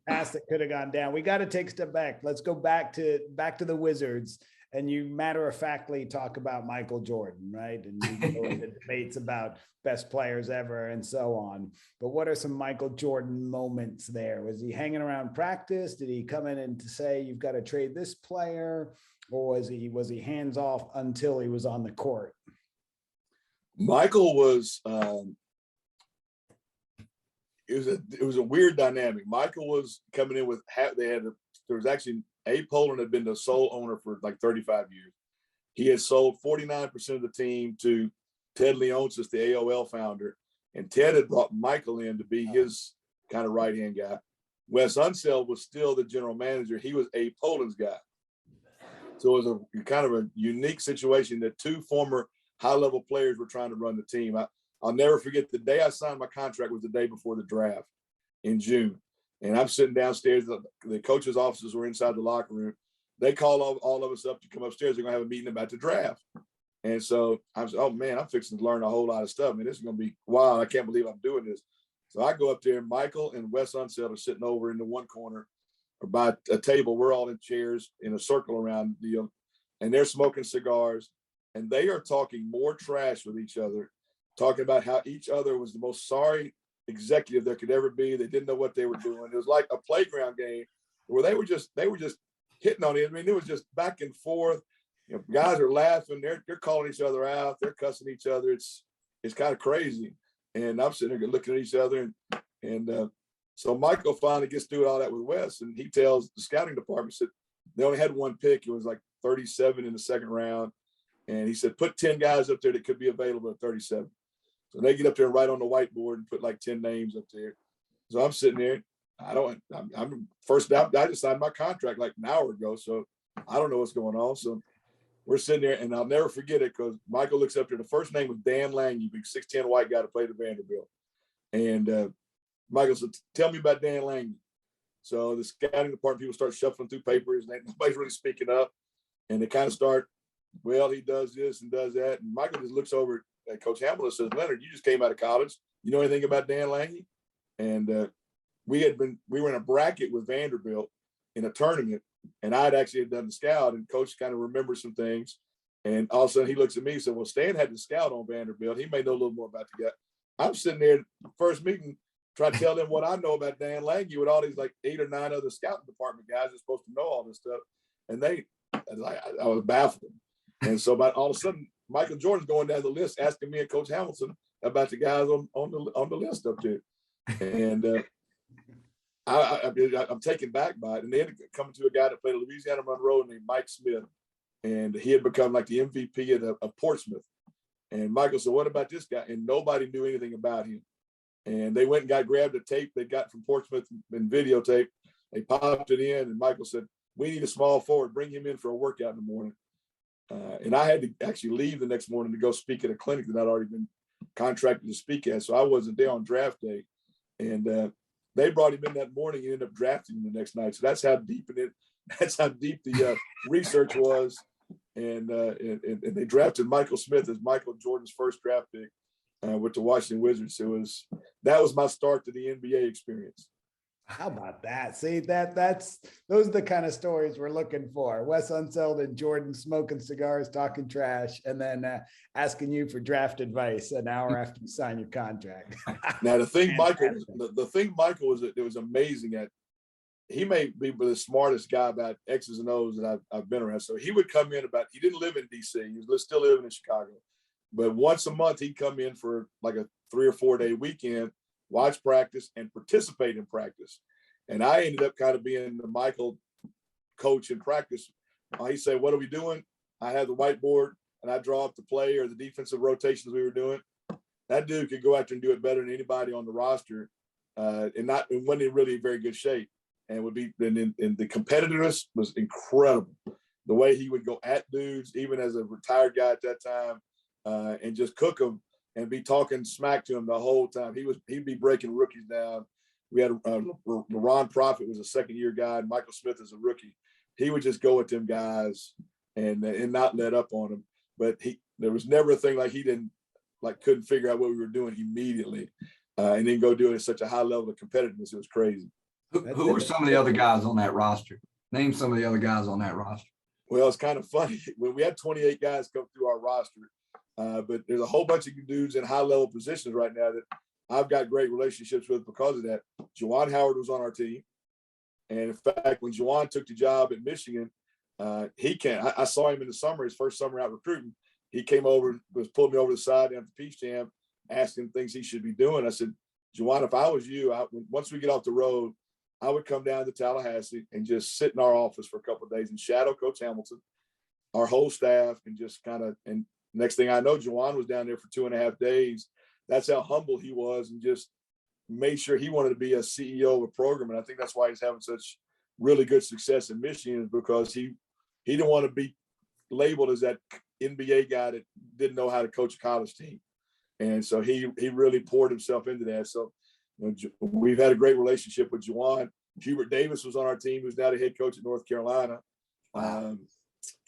Pass that could have gone down. We got to take a step back. Let's go back to the Wizards. And you matter-of-factly talk about Michael Jordan, right? And you go into debates about best players ever and so on. But what are some Michael Jordan moments there? Was he hanging around practice? Did he come in and to say, you've got to trade this player? Or was he hands off until he was on the court? Michael was, it was a weird dynamic. Michael was coming in with, there was actually Abe Pollard had been the sole owner for like 35 years. He had sold 49% of the team to Ted Leonsis, the AOL founder, and Ted had brought Michael in to be his kind of right-hand guy. Wes Unseld was still the general manager. He was Abe Pollard's guy. So it was a kind of a unique situation that two former high-level players were trying to run the team. I'll never forget the day I signed my contract was the day before the draft in June. And I'm sitting downstairs. The coaches' offices were inside the locker room. They call all of us up to come upstairs. They're going to have a meeting about the draft. And so I was, oh, man, I'm fixing to learn a whole lot of stuff. I mean, this is going to be wild. I can't believe I'm doing this. So I go up there, and Michael and Wes Unseld are sitting over in the one corner by a table. We're all in chairs in a circle around the deal, and they're smoking cigars. And they are talking more trash with each other, talking about how each other was the most sorry executive there could ever be. They didn't know what they were doing. It was like a playground game where they were just hitting on it. I mean, it was just back and forth. Guys are laughing. They're calling each other out. They're cussing each other. It's kind of crazy. And I'm sitting there looking at each other. And so Michael finally gets through all that with Wes, and he tells the scouting department, said they only had one pick. It was like 37 in the second round. And he said, put 10 guys up there that could be available at 37. So they get up there and write on the whiteboard and put like 10 names up there. So I'm sitting there. I'm first out. I just signed my contract like an hour ago. So I don't know what's going on. So we're sitting there, and I'll never forget it because Michael looks up there. The first name was Dan Lange, big 6'10" white guy that played at Vanderbilt. And Michael said, tell me about Dan Lange. So the scouting department people start shuffling through papers, and nobody's really speaking up. And they kind of start, well, he does this and does that. And Michael just looks over at Coach Hamilton and says, Leonard, you just came out of college. You know anything about Dan Lange? And we were in a bracket with Vanderbilt in a tournament, and I'd actually done the scout, and Coach kind of remembers some things. And all of a sudden he looks at me and said, well, Stan had the scout on Vanderbilt. He may know a little more about the guy. I'm sitting there first meeting, trying to tell them what I know about Dan Lange with all these like 8 or 9 other scouting department guys that's supposed to know all this stuff. And I was baffled. And so about all of a sudden, Michael Jordan's going down the list asking me and Coach Hamilton about the guys on the list up there. And I'm taken back by it. And then coming to a guy that played at Louisiana Monroe named Mike Smith. And he had become like the MVP of Portsmouth. And Michael said, what about this guy? And nobody knew anything about him. And they went and grabbed a tape they got from Portsmouth and videotape. They popped it in, and Michael said, we need a small forward. Bring him in for a workout in the morning. And I had to actually leave the next morning to go speak at a clinic that I'd already been contracted to speak at. So I wasn't there on draft day. And they brought him in that morning and ended up drafting him the next night. So that's how deep the research was. And they drafted Michael Smith as Michael Jordan's first draft pick with the Washington Wizards. That was my start to the NBA experience. How about that? See, those are the kind of stories we're looking for. Wes Unseld and Jordan smoking cigars, talking trash, and then asking you for draft advice an hour after you sign your contract. Now, the thing Michael was, it was amazing at. He may be the smartest guy about X's and O's that I've been around. So he would come in he didn't live in DC. He was still living in Chicago. But once a month, he'd come in for like a 3 or 4 day weekend, watch practice, and participate in practice. And I ended up kind of being the Michael coach in practice. He'd say, what are we doing? I have the whiteboard, and I draw up the play or the defensive rotations we were doing. That dude could go out there and do it better than anybody on the roster and wasn't in really very good shape. and would be, and the competitiveness was incredible. The way he would go at dudes, even as a retired guy at that time, and just cook them and be talking smack to him the whole time. He'd be breaking rookies down. We had Ron Profit was a second-year guy, and Michael Smith is a rookie. He would just go at them guys and not let up on them. But there was never a thing like he couldn't figure out what we were doing immediately, and then go do it at such a high level of competitiveness. It was crazy. Who were some of the other guys on that roster? Name some of the other guys on that roster. Well, it's kind of funny. When we had 28 guys come through our roster, but there's a whole bunch of dudes in high-level positions right now that I've got great relationships with because of that. Juwan Howard was on our team. And in fact, when Juwan took the job at Michigan, I saw him in the summer, his first summer out recruiting. He came over, pulled me over the side after Peach Jam, asking things he should be doing. I said, Juwan, if I was you, once we get off the road, I would come down to Tallahassee and just sit in our office for a couple of days and shadow Coach Hamilton, our whole staff, and just and next thing I know, Juwan was down there for 2.5 days. That's how humble he was, and just made sure he wanted to be a CEO of a program. And I think that's why he's having such really good success in Michigan, is because he didn't want to be labeled as that NBA guy that didn't know how to coach a college team. And so he really poured himself into that. So we've had a great relationship with Juwan. Hubert Davis was on our team, who's now the head coach at North Carolina. Wow.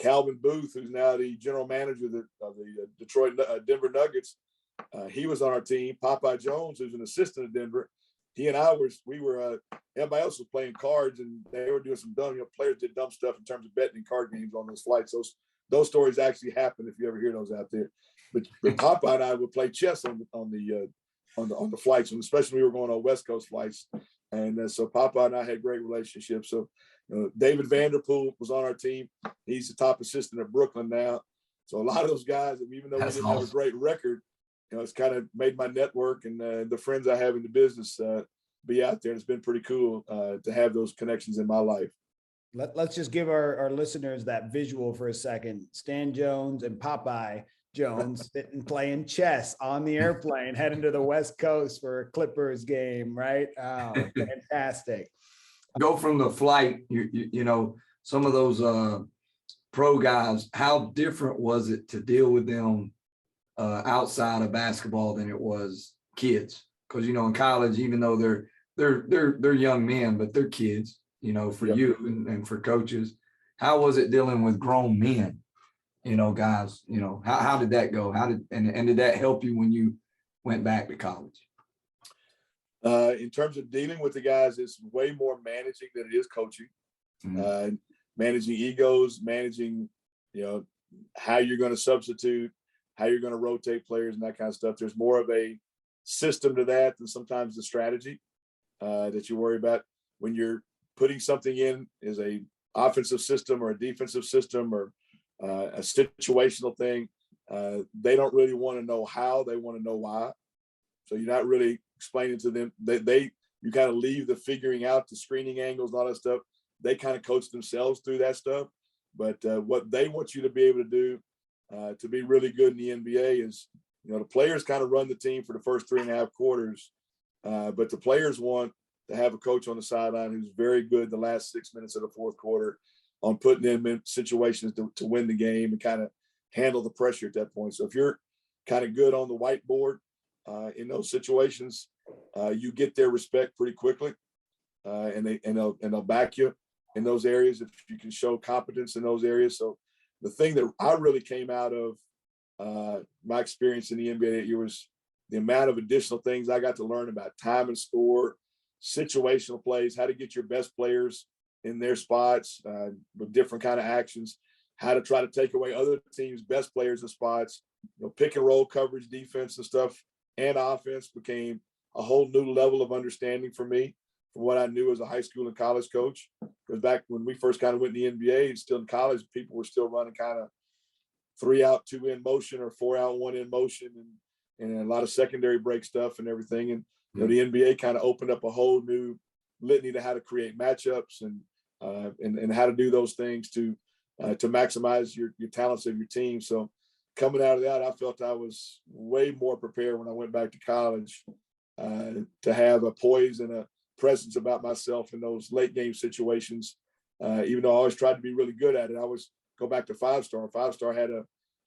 Calvin Booth, who's now the general manager of the Denver Nuggets, he was on our team. Popeye Jones, who's an assistant at Denver, he and I were everybody else was playing cards, and they were doing some dumb, players did dumb stuff in terms of betting in card games on those flights. Those stories actually happen if you ever hear those out there. But Popeye and I would play chess on the flights, and especially when we were going on West Coast flights. And so Popeye and I had great relationships. So David Vanderpool was on our team. He's the top assistant at Brooklyn now. So a lot of those guys, even though we didn't have a great record, it's kind of made my network and the friends I have in the business be out there. It's been pretty cool to have those connections in my life. Let's just give our listeners that visual for a second. Stan Jones and Popeye Jones sitting playing chess on the airplane heading to the West Coast for a Clippers game, right? Oh, fantastic. Go from the flight, some of those pro guys, how different was it to deal with them outside of basketball than it was kids? Because, in college, even though they're young men, but they're kids, for Yep. you and for coaches. How was it dealing with grown men, guys? How did that go? And did that help you when you went back to college? In terms of dealing with the guys, it's way more managing than it is coaching. Mm-hmm. Managing egos, managing, how you're going to substitute, how you're going to rotate players and that kind of stuff. There's more of a system to that than sometimes the strategy that you worry about. When you're putting something in as a offensive system or a defensive system or a situational thing, they don't really want to know how, they want to know why. So you're not really explaining to them. You kind of leave the figuring out the screening angles and all that stuff. They kind of coach themselves through that stuff. But what they want you to be able to do to be really good in the NBA is, the players kind of run the team for the first 3.5 quarters, but the players want to have a coach on the sideline who's very good the last 6 minutes of the fourth quarter on putting them in situations to win the game and kind of handle the pressure at that point. So if you're kind of good on the whiteboard in those situations, you get their respect pretty quickly, and they'll back you in those areas if you can show competence in those areas. So the thing that I really came out of my experience in the NBA that year was the amount of additional things I got to learn about time and score, situational plays, how to get your best players in their spots with different kind of actions, how to try to take away other teams' best players in spots, pick and roll coverage, defense and stuff, and offense became a whole new level of understanding for me from what I knew as a high school and college coach. Because back when we first kind of went in the NBA and still in college, people were still running kind of 3 out, 2 in motion or 4 out, 1 in motion and a lot of secondary break stuff and everything. And the NBA kind of opened up a whole new litany to how to create matchups and how to do those things to maximize your talents of your team. So coming out of that, I felt I was way more prepared when I went back to college to have a poise and presence about myself in those late game situations. Even though I always tried to be really good at it, I always go back to 5-star. 5-star had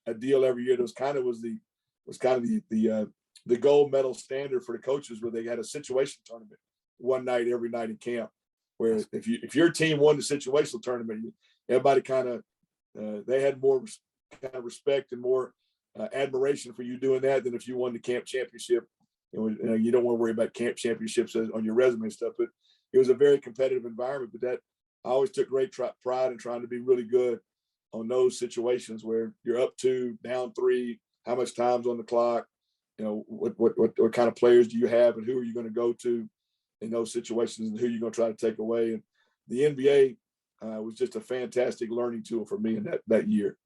a deal every year that was the gold medal standard for the coaches, where they had a situation tournament one night every night in camp, where if your team won the situational tournament, everybody they had more kind of respect and more admiration for you doing that than if you won the camp championship. You don't want to worry about camp championships on your resume and stuff, but it was a very competitive environment. But that I always took great pride in trying to be really good on those situations where you're up 2, down 3, how much time's on the clock, what kind of players do you have and who are you going to go to in those situations and who you're going to try to take away. And the NBA was just a fantastic learning tool for me in that year.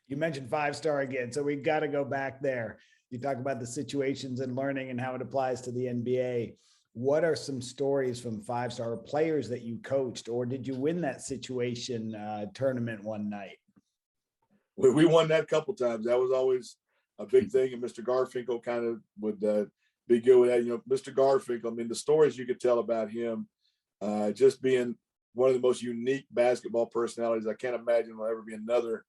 You mentioned 5-star again, so we got to go back there. You talk about the situations and learning and how it applies to the NBA. What are some stories from 5-star players that you coached, or did you win that situation tournament one night? We won that a couple times. That was always a big thing, and Mr. Garfinkel kind of would be good with that. Mr. Garfinkel, I mean, the stories you could tell about him, just being one of the most unique basketball personalities. I can't imagine there'll ever be another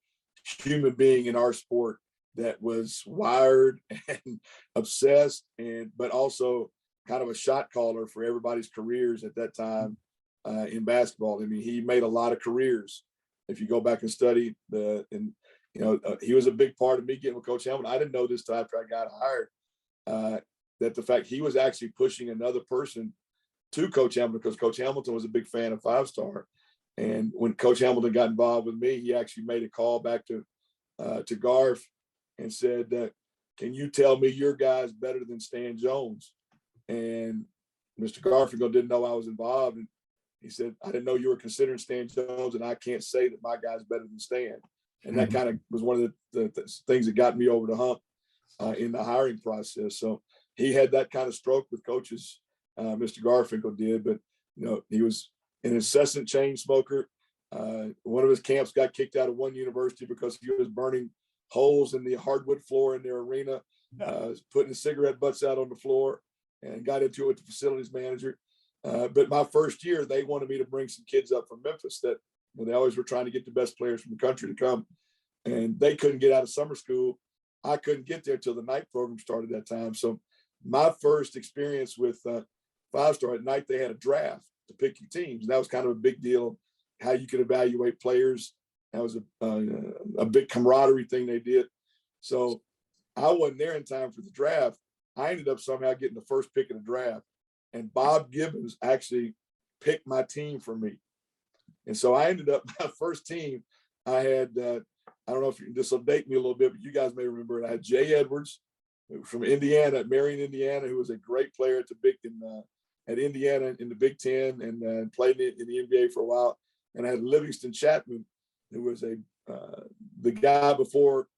human being in our sport that was wired and obsessed, but also kind of a shot caller for everybody's careers at that time in basketball. I mean, he made a lot of careers. If you go back and study he was a big part of me getting with Coach Hamilton. I didn't know this till after I got hired, that the fact he was actually pushing another person to Coach Hamilton, because Coach Hamilton was a big fan of 5-star. And when Coach Hamilton got involved with me, he actually made a call back to Garf and said, can you tell me your guy's better than Stan Jones? And Mr. Garfinkel didn't know I was involved. And he said, I didn't know you were considering Stan Jones, and I can't say that my guy's better than Stan. And that kind of was one of the things that got me over the hump in the hiring process. So he had that kind of stroke with coaches, Mr. Garfinkel did, but he was an incessant chain smoker. One of his camps got kicked out of one university because he was burning holes in the hardwood floor in their arena, putting cigarette butts out on the floor, and got into it with the facilities manager. But my first year, they wanted me to bring some kids up from Memphis that they always were trying to get the best players from the country to come, and they couldn't get out of summer school. I couldn't get there till the night program started that time. So my first experience with 5-star at night, they had a draft to pick your teams. And that was kind of a big deal, how you could evaluate players. That was a big camaraderie thing they did. So I wasn't there in time for the draft. I ended up somehow getting the first pick of the draft, and Bob Gibbons actually picked my team for me. And so I ended up, my first team, I had, I don't know if this will date me a little bit, but you guys may remember it. I had Jay Edwards from Indiana, Marion, Indiana, who was a great player at Indiana in the Big Ten, and played in the NBA for a while. And I had Livingston Chapman, who was the guy before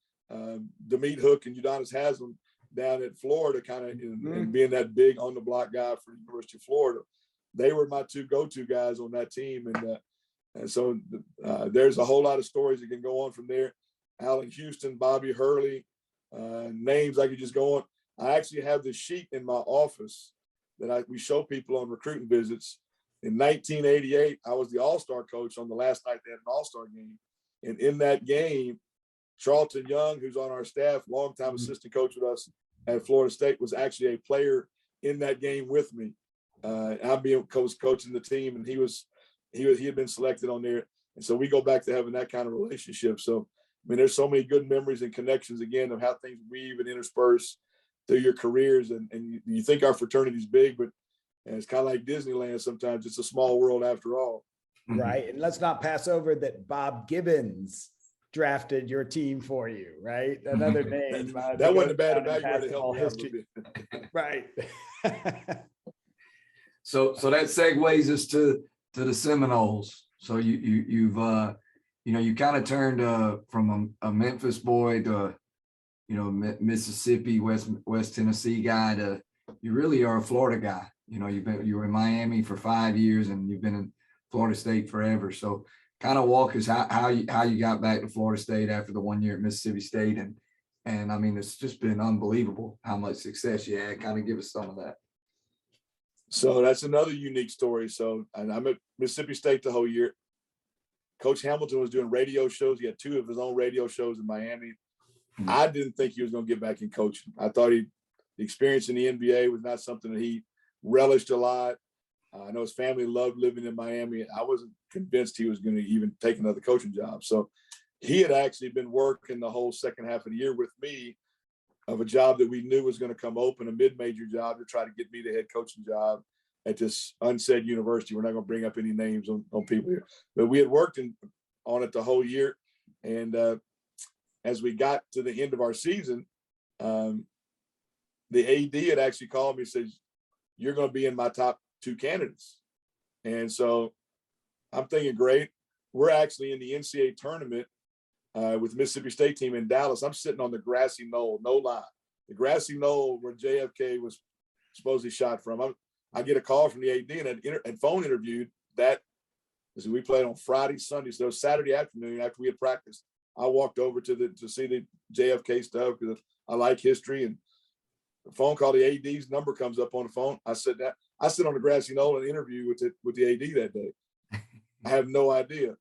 Demeet Hook and Udonis Haslam down at Florida, kind of and being that big on the block guy for the University of Florida. They were my two go-to guys on that team. And so there's a whole lot of stories that can go on from there. Allen Houston, Bobby Hurley, names I could just go on. I actually have this sheet in my office that we show people on recruiting visits. In 1988, I was the all-star coach on the last night they had an all-star game. And in that game, Charlton Young, who's on our staff, longtime assistant coach with us at Florida State, was actually a player in that game with me. I'm being coaching the team, and he had been selected on there. And so we go back to having that kind of relationship. So, I mean, there's so many good memories and connections, again, of how things weave and intersperse through your careers. And you think our fraternity is big, but it's kind of like Disneyland sometimes. It's a small world after all. Right. And let's not pass over that Bob Gibbons drafted your team for you, right? Another name. That wasn't a bad evaluator to help me out a little bit. Right. So that segues us to the Seminoles. So you've you kind of turned from a Memphis boy to Mississippi, West Tennessee guy to you really are a Florida guy. You were in Miami for 5 years and you've been in Florida State forever. So kind of walk us how you got back to Florida State after the 1 year at Mississippi State, and I mean it's just been unbelievable how much success you had. Kind of give us some of that. So that's another unique story. So, and I'm at Mississippi State the whole year. Coach Hamilton was doing radio shows. He had 2 of his own radio shows in Miami. I didn't think he was going to get back in coaching. I thought the experience in the NBA was not something that he relished a lot. I know his family loved living in Miami. I wasn't convinced he was going to even take another coaching job. So he had actually been working the whole second half of the year with me of a job that we knew was going to come open, a mid-major job to try to get me the head coaching job at this unsaid university. We're not going to bring up any names on people here, but we had worked on it the whole year. And as we got to the end of our season, the AD had actually called me and said, "You're going to be in my top 2 candidates." And so I'm thinking, great. We're actually in the NCAA tournament with Mississippi State team in Dallas. I'm sitting on the grassy knoll, no lie. The grassy knoll where JFK was supposedly shot from. I get a call from the AD and had phone interviewed that. So we played on Friday, Sunday. So it was Saturday afternoon after we had practiced. I walked over to see the JFK stuff because I like history. And the phone call, the AD's number comes up on the phone. I sit on the grassy knoll and interview with the AD that day. I have no idea.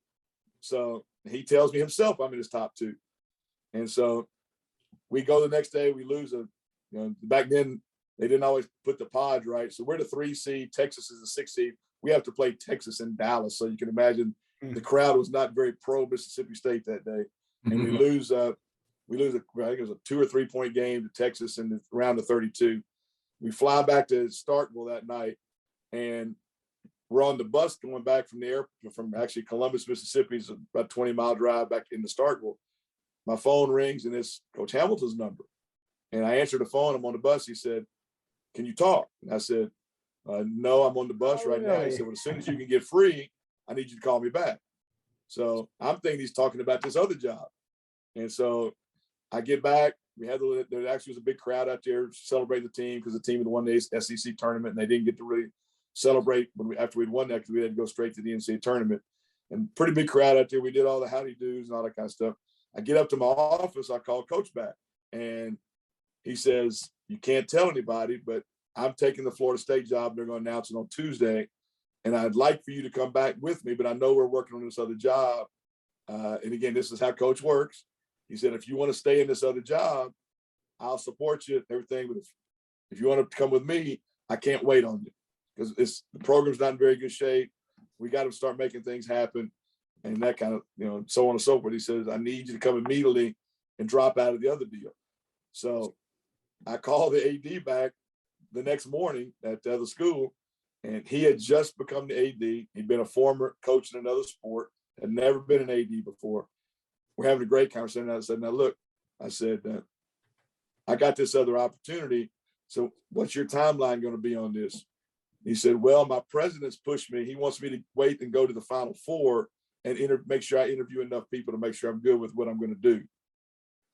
So he tells me himself I'm in his top 2. And so we go the next day, we lose back then they didn't always put the pods right. So we're the 3 seed, Texas is the 6 seed. We have to play Texas in Dallas. So you can imagine the crowd was not very pro Mississippi State that day. And we lose I think it was a 2 or 3 point game to Texas in the round of 32. We fly back to Starkville that night, and we're on the bus going back from actually Columbus, Mississippi. It's about a 20-mile drive back into Starkville. My phone rings, and it's Coach Hamilton's number. And I answered the phone. I'm on the bus. He said, "Can you talk?" And I said, "No, I'm on the bus right now." He said, "Well, as soon as you can get free, I need you to call me back." So I'm thinking he's talking about this other job. And so I get back. There actually was a big crowd out there celebrating the team because the team had won the SEC tournament, and they didn't get to really celebrate after we'd won that because we had to go straight to the NCAA tournament. And pretty big crowd out there. We did all the howdy do's and all that kind of stuff. I get up to my office. I call Coach back, and he says, "You can't tell anybody, but I'm taking the Florida State job. They're going to announce it on Tuesday. And I'd like for you to come back with me, but I know we're working on this other job." And again, this is how Coach works. He said, "If you want to stay in this other job, I'll support you and everything. But if you want to come with me, I can't wait on you because the program's not in very good shape. We got to start making things happen." And that kind of, so on and so forth. He says, "I need you to come immediately and drop out of the other deal." So I called the AD back the next morning at the other school, and he had just become the AD. He'd been a former coach in another sport, had never been an AD before. We're having a great conversation. I said, "Now look," I said, "I got this other opportunity. So what's your timeline going to be on this?" He said, "Well, my president's pushed me. He wants me to wait and go to the Final Four and make sure I interview enough people to make sure I'm good with what I'm going to do."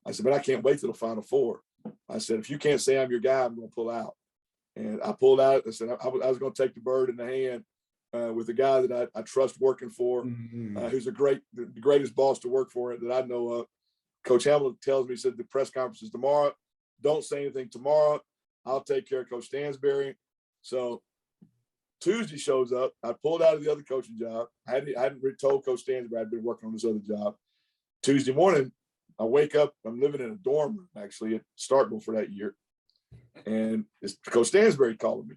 I said, "But I can't wait till the Final Four." I said, "If you can't say I'm your guy, I'm going to pull out." And I pulled out. I said I was going to take the bird in the hand with a guy that I trust working for, who's the greatest boss to work for that I know of. Coach Hamilton tells me, he said, "The press conference is tomorrow. Don't say anything tomorrow. I'll take care of Coach Stansberry." So Tuesday shows up. I pulled out of the other coaching job. I hadn't told Coach Stansberry I'd been working on this other job. Tuesday morning, I wake up. I'm living in a dorm room, actually, at Starkville for that year. And it's Coach Stansberry calling me.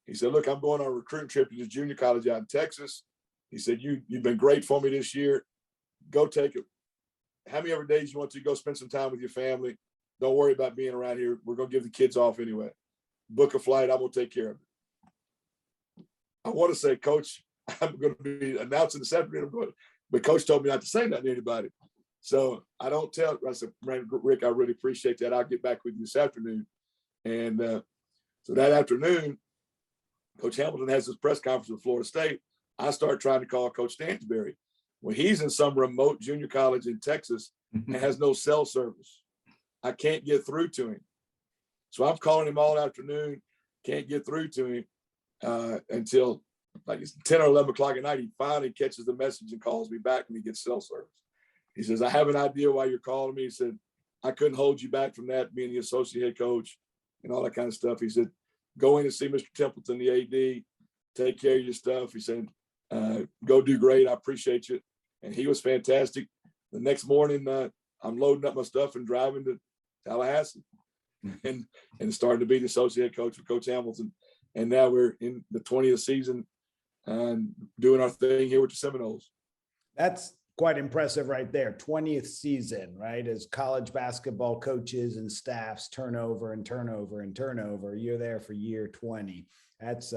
He said, "Look, I'm going on a recruiting trip to this junior college out in Texas." He said, you've been great for me this year. Go take it. How many other days you want to go spend some time with your family? Don't worry about being around here. We're going to give the kids off anyway. Book a flight. I'm going to take care of it. I want to say, "Coach, I'm going to be announcing this afternoon," but Coach told me not to say nothing to anybody. So I don't tell. I said, "Man, Rick, I really appreciate that. I'll get back with you this afternoon." And so that afternoon, Coach Hamilton has his press conference with Florida State. I start trying to call Coach Stansberry. Well, he's in some remote junior college in Texas and has no cell service. I can't get through to him. So I'm calling him all afternoon, can't get through to him until like it's 10 or 11 o'clock at night. He finally catches the message and calls me back when he gets cell service. He says, "I have an idea why you're calling me." He said, "I couldn't hold you back from that, being the associate head coach and all that kind of stuff." He said, go in and see Mr. Templeton, the AD, take care of your stuff. He said, go do great. I appreciate you. And he was fantastic. The next morning, I'm loading up my stuff and driving to Tallahassee and starting to be the associate coach with Coach Hamilton. And now we're in the 20th season and doing our thing here with the Seminoles. That's quite impressive right there. 20th season, right? As college basketball coaches and staffs turnover and turnover and turnover, you're there for year 20. That's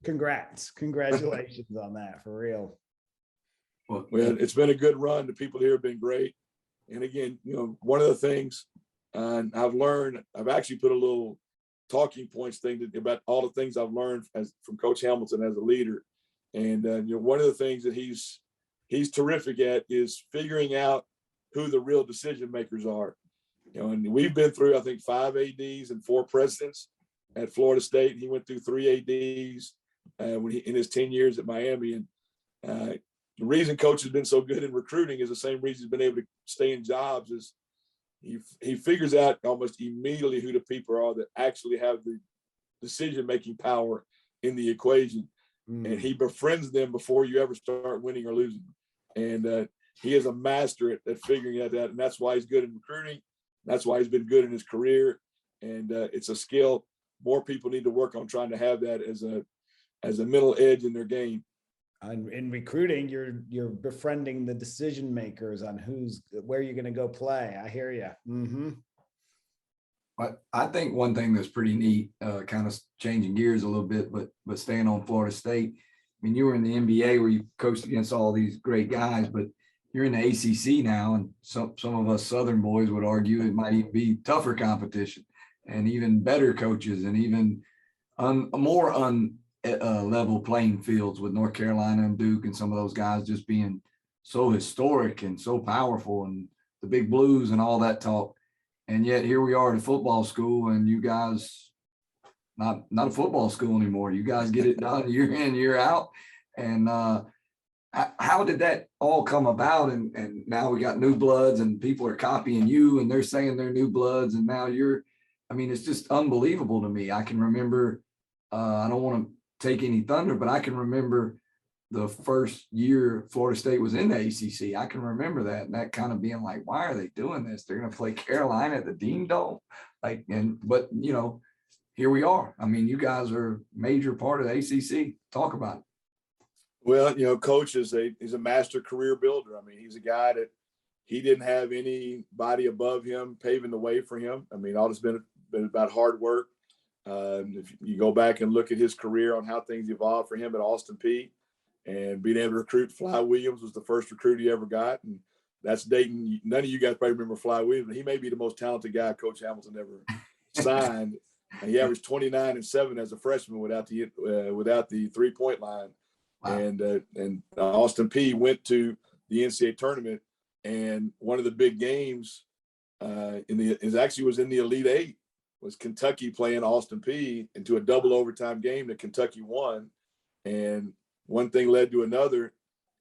congratulations on that, for real. Well, it's been a good run. The people here have been great. And again, one of the things I've actually put a little talking points thing about all the things I've learned from Coach Hamilton as a leader. And one of the things that he's terrific at is figuring out who the real decision makers are. And we've been through, I think, 5 ADs and 4 presidents at Florida State. He went through 3 ADs in his 10 years at Miami. And the reason Coach has been so good in recruiting is the same reason he's been able to stay in jobs is he figures out almost immediately who the people are that actually have the decision-making power in the equation. And he befriends them before you ever start winning or losing. And he is a master at figuring out that. And that's why he's good in recruiting. That's why he's been good in his career. And it's a skill more people need to work on, trying to have that as a middle edge in their game. In recruiting, you're befriending the decision makers on where you're going to go play. I hear you. Mm-hmm. I think one thing that's pretty neat, kind of changing gears a little bit, but staying on Florida State. I mean, you were in the NBA where you coached against all these great guys, but you're in the ACC now, and some of us Southern boys would argue it might even be tougher competition and even better coaches and even more level playing fields with North Carolina and Duke and some of those guys just being so historic and so powerful and the big blues and all that talk. And yet here we are at a football school, and you guys not a football school anymore. You guys get it done year in, year out. And how did that all come about? And now we got new bloods and people are copying you and they're saying they're new bloods. And now it's just unbelievable to me. I can remember, I don't want to take any thunder, but I can remember the first year Florida State was in the ACC. I can remember that, and that kind of being like, why are they doing this? They're going to play Carolina at the Dean Dome. But here we are. I mean, you guys are a major part of the ACC. Talk about it. Well, Coach he's a master career builder. I mean, he's a guy that he didn't have anybody above him paving the way for him. I mean, all it's been about hard work. If you go back and look at his career on how things evolved for him at Austin Peay, and being able to recruit Fly Williams was the first recruit he ever got. And that's Dayton. None of you guys probably remember Fly Williams, but he may be the most talented guy Coach Hamilton ever signed. And he averaged 29 and 7 as a freshman without the 3-point line. Wow. And Austin Peay went to the NCAA tournament, and one of the big games was in the Elite Eight, was Kentucky playing Austin Peay into a double overtime game that Kentucky won. And one thing led to another.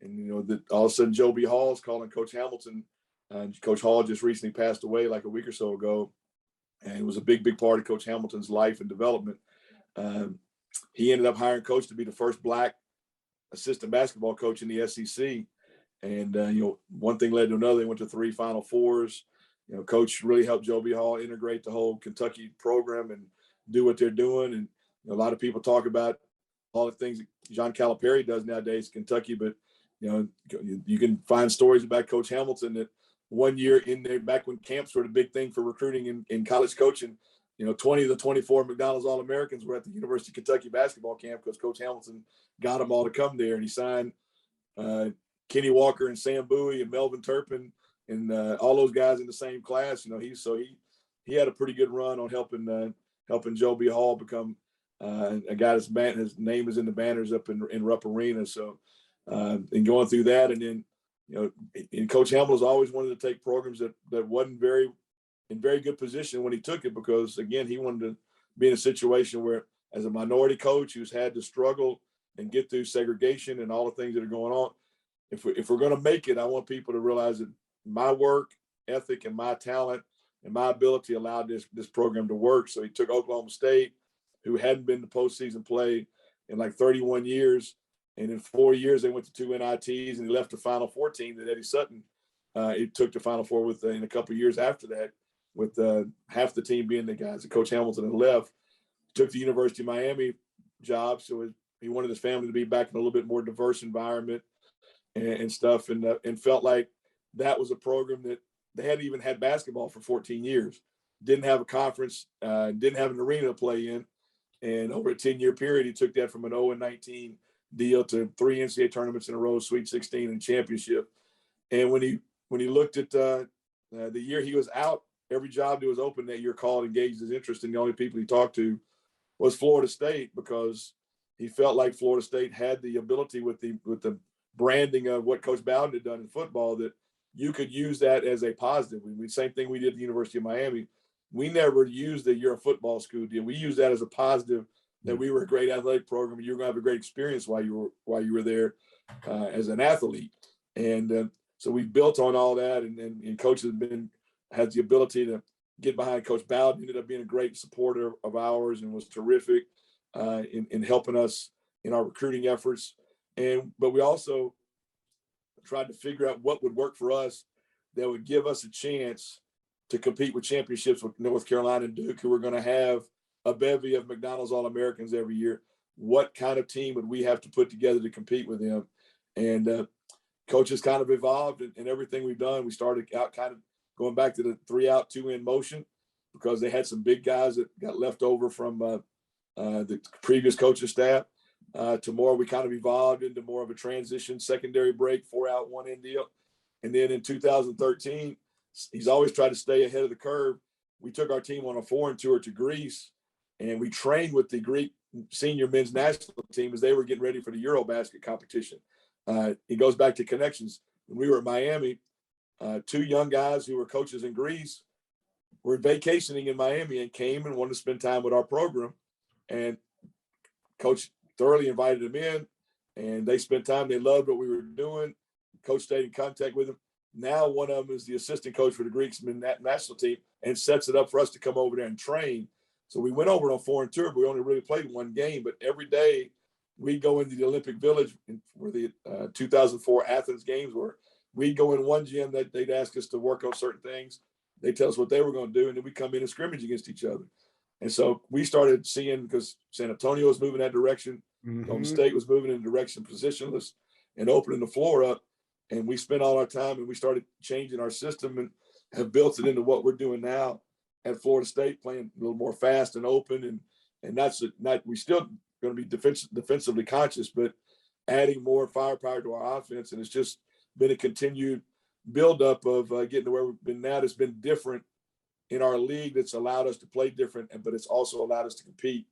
And, all of a sudden Joe B. Hall's calling Coach Hamilton. Coach Hall just recently passed away like a week or so ago. And it was a big, big part of Coach Hamilton's life and development. He ended up hiring Coach to be the first Black assistant basketball coach in the SEC. And, one thing led to another. They went to 3 Final Fours. Coach really helped Joe B. Hall integrate the whole Kentucky program and do what they're doing. And a lot of people talk about all the things that John Calipari does nowadays in Kentucky, but you can find stories about Coach Hamilton that one year in there, back when camps were the big thing for recruiting in college coaching, 20 of the 24 McDonald's All-Americans were at the University of Kentucky basketball camp because Coach Hamilton got them all to come there, and he signed Kenny Walker and Sam Bowie and Melvin Turpin and all those guys in the same class. He had a pretty good run on helping Joe B. Hall become a guy his name is in the banners up in Rupp Arena. So, and going through that, and then, and Coach Hamilton's always wanted to take programs that wasn't in very good position when he took it, because again, he wanted to be in a situation where, as a minority coach who's had to struggle and get through segregation and all the things that are going on, if we're going to make it, I want people to realize that my work ethic and my talent and my ability allowed this program to work. So he took Oklahoma State, who hadn't been to postseason play in like 31 years. And in 4 years, they went to 2 NITs, and he left the Final Four team that Eddie Sutton it took the Final Four with in a couple of years after that, with half the team being the guys that Coach Hamilton had left. Took the University of Miami job, so he wanted his family to be back in a little bit more diverse environment and stuff, and felt like that was a program that they hadn't even had basketball for 14 years, didn't have a conference, didn't have an arena to play in, and over a 10-year period, he took that from an 0-19 deal to 3 NCAA tournaments in a row, Sweet 16 and championship. And when he looked at the year he was out, every job that was open that year called, engaged his interest, and the only people he talked to was Florida State, because he felt like Florida State had the ability with the branding of what Coach Bowden had done in football, that you could use that as a positive. Same thing we did at the University of Miami. We never used the you're a football school deal. We used that as a positive, that we were a great athletic program, and you're going to have a great experience while you were there as an athlete. And so we built on all that, and Coach had the ability to get behind Coach Bowden. Ended up being a great supporter of ours and was terrific in helping us in our recruiting efforts. But we also tried to figure out what would work for us that would give us a chance to compete with championships with North Carolina and Duke, who were going to have a bevy of McDonald's All-Americans every year. What kind of team would we have to put together to compete with them? And Coach has kind of evolved in everything we've done. We started out kind of going back to the 3-out, 2-in motion, because they had some big guys that got left over from the previous coaching staff. To more, we kind of evolved into more of a transition secondary break, 4-out, 1-in deal. And then in 2013, he's always tried to stay ahead of the curve. We took our team on a foreign tour to Greece, and we trained with the Greek senior men's national team as they were getting ready for the Eurobasket competition. It goes back to connections. When we were at Miami, 2 young guys who were coaches in Greece were vacationing in Miami and came and wanted to spend time with our program. And Coach thoroughly invited them in, and they spent time. They loved what we were doing. Coach stayed in contact with them. Now one of them is the assistant coach for the Greeks national team and sets it up for us to come over there and train. So we went over on a foreign tour, but we only really played one game. But every day we'd go into the Olympic Village where the 2004 Athens games were. We'd go in one gym that they'd ask us to work on certain things. They'd tell us what they were going to do, and then we'd come in and scrimmage against each other. And so we started seeing, because San Antonio was moving that direction, Golden State was moving in the direction positionless and opening the floor up. And we spent all our time, and we started changing our system and have built it into what we're doing now at Florida State, playing a little more fast and open. And that's not, we still going to be defensively conscious, but adding more firepower to our offense. And it's just been a continued buildup of getting to where we've been now. That's been different in our league. That's allowed us to play different, but it's also allowed us to compete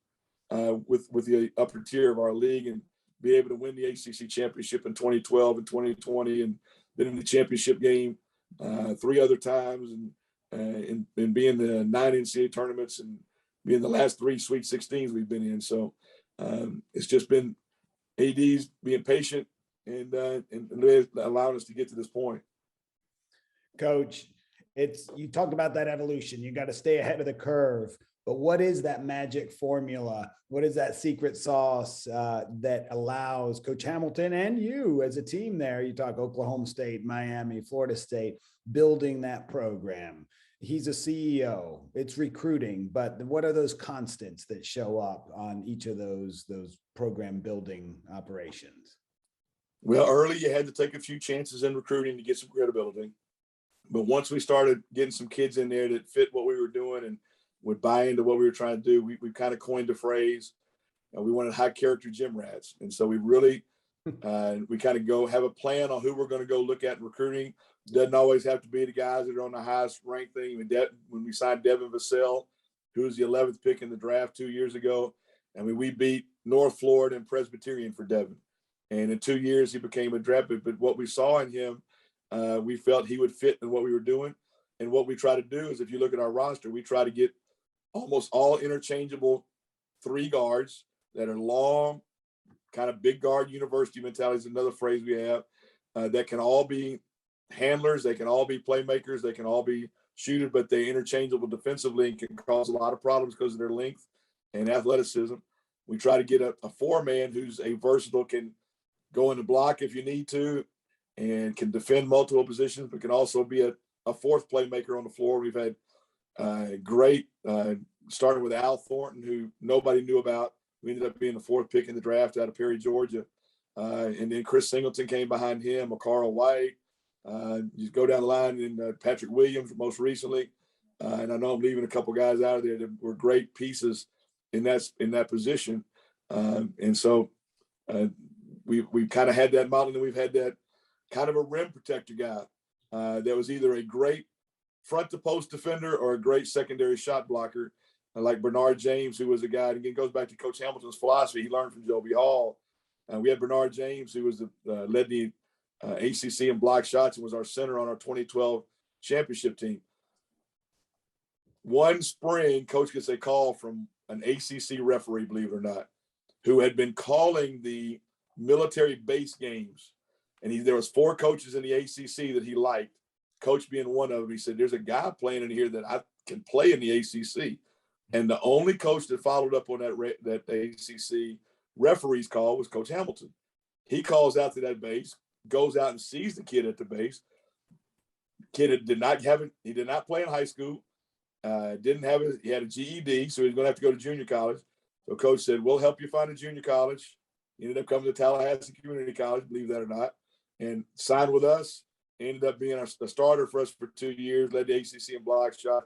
with the upper tier of our league and be able to win the ACC championship in 2012 and 2020, and been in the championship game 3 other times, and be in the 9 NCAA tournaments, and be in the last 3 Sweet 16s we've been in. So it's just been ADs being patient and allowing us to get to this point. Coach, you talked about that evolution. You got to stay ahead of the curve. But what is that magic formula? What is that secret sauce that allows Coach Hamilton and you as a team there? You talk Oklahoma State, Miami, Florida State, building that program. He's a CEO. It's recruiting. But what are those constants that show up on each of those program building operations? Well, early you had to take a few chances in recruiting to get some credibility. But once we started getting some kids in there that fit what we were doing and would buy into what we were trying to do, we kind of coined the phrase, we wanted high character gym rats. And so we really, we kind of have a plan on who we're going to go look at in recruiting. Doesn't always have to be the guys that are on the highest ranked thing. When we signed Devin Vassell, who was the 11th pick in the draft 2 years ago, I mean, we beat North Florida and Presbyterian for Devin. And in 2 years, he became a draft pick. But what we saw in him, we felt he would fit in what we were doing. And what we try to do is, if you look at our roster, we try to get almost all interchangeable 3 guards that are long, kind of big guard university mentality is another phrase we have, that can all be handlers, they can all be playmakers, they can all be shooters, but they're interchangeable defensively and can cause a lot of problems because of their length. and athleticism. We try to get a four-man who's a versatile, can go in the block if you need to, and can defend multiple positions, but can also be a fourth playmaker on the floor. We've had great, starting with Al Thornton, who nobody knew about. We ended up being the fourth pick in the draft out of Perry, Georgia. And then Chris Singleton came behind him, or Carl White. You go down the line, and Patrick Williams most recently. And I know I'm leaving a couple guys out of there that were great pieces in that position. And so we've kind of had that model, and then we've had that kind of a rim protector guy that was either a great front to post defender or a great secondary shot blocker, like Bernard James, who was a guy, and again, goes back to Coach Hamilton's philosophy he learned from Joby Hall. We had Bernard James, who was led the ACC in block shots and was our center on our 2012 championship team. One spring, Coach gets a call from an ACC referee, believe it or not, who had been calling the military base games. And there was 4 coaches in the ACC that he liked, Coach being one of them. He said, there's a guy playing in here that I can play in the ACC. And the only coach that followed up on that ACC referee's call was Coach Hamilton. He calls out to that base, goes out and sees the kid at the base. Kid did not play in high school. He had a GED, so he was going to have to go to junior college. So Coach said, we'll help you find a junior college. He ended up coming to Tallahassee Community College, believe that or not, and signed with us. Ended up being a starter for us for 2 years, led the ACC in block shot,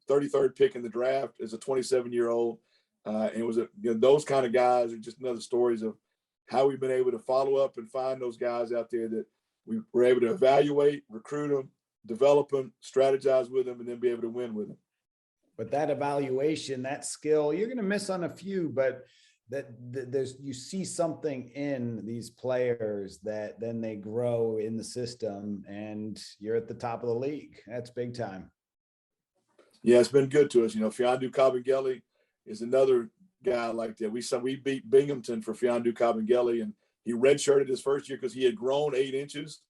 33rd pick in the draft as a 27-year-old. And it was those kind of guys are just another stories of how we've been able to follow up and find those guys out there that we were able to evaluate, recruit them, develop them, strategize with them, and then be able to win with them. But that evaluation, that skill, you're going to miss on a few, but you see something in these players that then they grow in the system, and you're at the top of the league. That's big time. Yeah, it's been good to us. Fiondu Kabengele is another guy like that. We beat Binghamton for Fiondu Kabengele, and he redshirted his first year because he had grown 8 inches.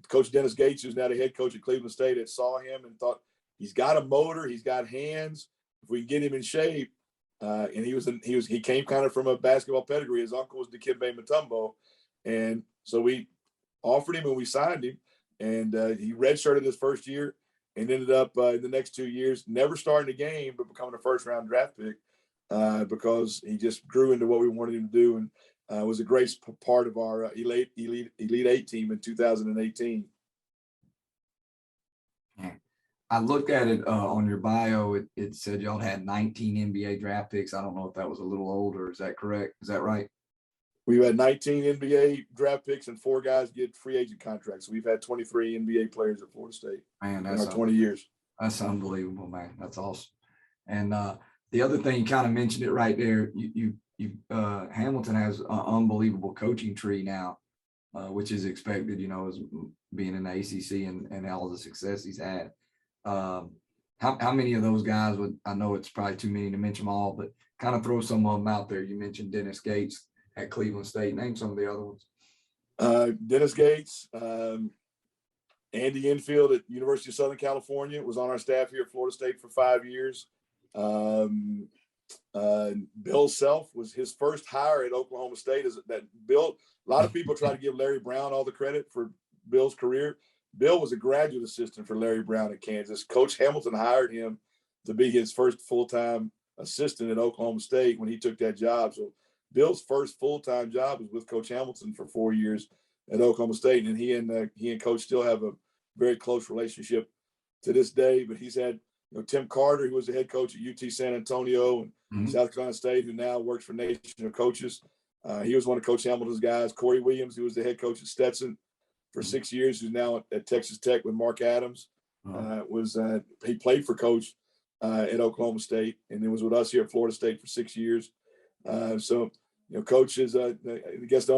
Coach Dennis Gates, who's now the head coach at Cleveland State, had saw him and thought, he's got a motor, he's got hands. If we can get him in shape, and he came kind of from a basketball pedigree. His uncle was Dikembe Mutombo, and so we offered him and we signed him. And he redshirted his first year and ended up in the next 2 years never starting a game, but becoming a first-round draft pick because he just grew into what we wanted him to do, and was a great part of our Elite 8 team in 2018. I looked at it on your bio. It said y'all had 19 NBA draft picks. I don't know if that was a little older. Is that correct? Is that right? We've had 19 NBA draft picks and 4 guys get free agent contracts. So we've had 23 NBA players at Florida State in our 20 years. That's unbelievable, man. That's awesome. And the other thing, you kind of mentioned it right there. Hamilton has an unbelievable coaching tree now, which is expected, as being in the ACC and all the success he's had. How many of those guys I know it's probably too many to mention them all, but kind of throw some of them out there. You mentioned Dennis Gates at Cleveland State. Name some of the other ones. Dennis Gates, Andy Enfield at University of Southern California was on our staff here at Florida State for 5 years. Bill Self was his first hire at Oklahoma State. A lot of people try to give Larry Brown all the credit for Bill's career. Bill was a graduate assistant for Larry Brown at Kansas. Coach Hamilton hired him to be his first full-time assistant at Oklahoma State when he took that job. So Bill's first full-time job was with Coach Hamilton for 4 years at Oklahoma State, and he and Coach still have a very close relationship to this day. But he's had Tim Carter, who was the head coach at UT San Antonio and South Carolina State, who now works for Nation of Coaches. He was one of Coach Hamilton's guys. Corey Williams, who was the head coach at Stetson for 6 years, who's now at Texas Tech with Mark Adams. He played for Coach at Oklahoma State, and then was with us here at Florida State for 6 years. Coach is I guess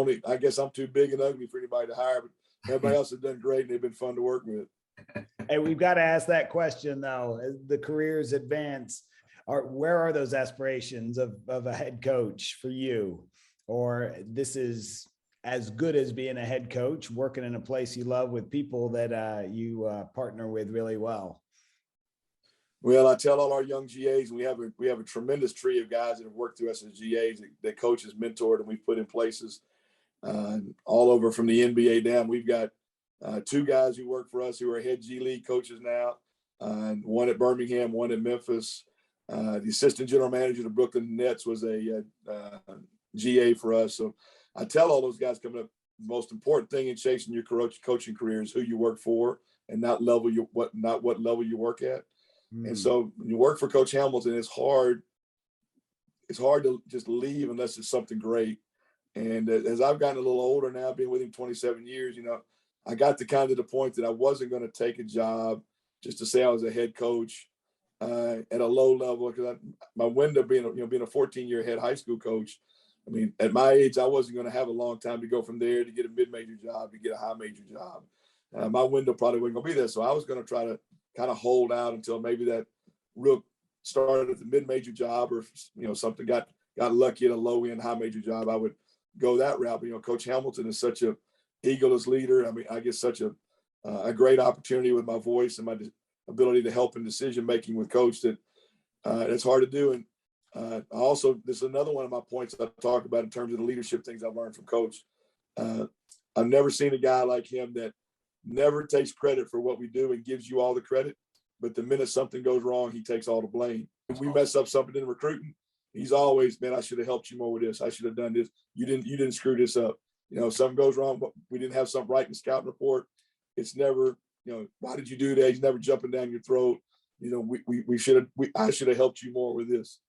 I'm too big and ugly for anybody to hire, but everybody else has done great, and they've been fun to work with. Hey, we've got to ask that question though. As the careers advance, where are those aspirations of a head coach for you? Or this is as good as being a head coach, working in a place you love with people that you partner with really well? Well, I tell all our young GAs, and we have a tremendous tree of guys that have worked through us as GAs that coaches mentored and we've put in places all over from the NBA down. We've got 2 guys who work for us who are head G League coaches now, one at Birmingham, one at Memphis. The assistant general manager of the Brooklyn Nets was a GA for us. So I tell all those guys coming up, the most important thing in chasing your coaching career is who you work for and not what level you work at. And so when you work for Coach Hamilton, it's hard to just leave unless it's something great. And as I've gotten a little older now, been with him 27 years, I got to kind of the point that I wasn't going to take a job just to say I was a head coach at a low level, because my window being a 14-year head high school coach. I mean, at my age, I wasn't going to have a long time to go from there to get a mid-major job, to get a high major job. My window probably wasn't going to be there. So I was going to try to kind of hold out until maybe that real started at the mid-major job, or, something got lucky at a low-end high major job. I would go that route. But, Coach Hamilton is such a egoless leader. I mean, I get such a great opportunity with my voice and my ability to help in decision-making with Coach that it's hard to do. And also, this is another one of my points I talk about in terms of the leadership things I've learned from Coach. I've never seen a guy like him that never takes credit for what we do and gives you all the credit. But the minute something goes wrong, he takes all the blame. If we mess up something in recruiting, he's always, man, I should have helped you more with this. I should have done this. You didn't screw this up. If something goes wrong, but we didn't have something right in the scouting report, it's never, why did you do that? He's never jumping down your throat. I should have helped you more with this.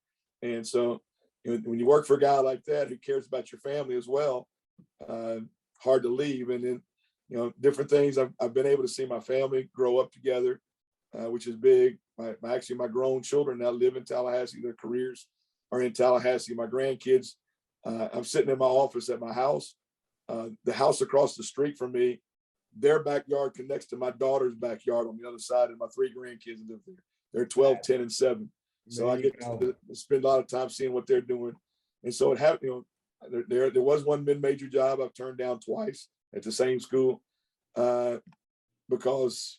And so, when you work for a guy like that who cares about your family as well, hard to leave. And then, different things. I've been able to see my family grow up together, which is big. My grown children now live in Tallahassee. Their careers are in Tallahassee. My grandkids, I'm sitting in my office at my house. The house across the street from me, their backyard connects to my daughter's backyard on the other side, and my 3 grandkids live there. They're 12, 10, and 7. So I get to spend a lot of time seeing what they're doing. And so it happened, there was one mid-major job I've turned down twice at the same school because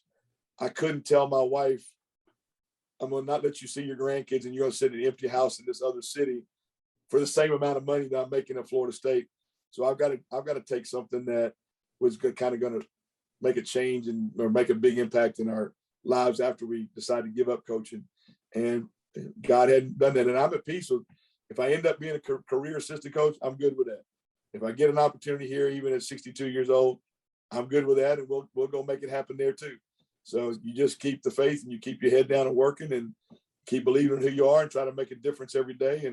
I couldn't tell my wife, I'm going to not let you see your grandkids and you're going to sit in an empty house in this other city for the same amount of money that I'm making at Florida State. So I've got to take something that was kind of going to make a change or make a big impact in our lives after we decided to give up coaching. And God hadn't done that. And I'm at peace with, if I end up being a career assistant coach, I'm good with that. If I get an opportunity here, even at 62 years old, I'm good with that. And we'll go make it happen there too. So you just keep the faith and you keep your head down and working and keep believing who you are and try to make a difference every day.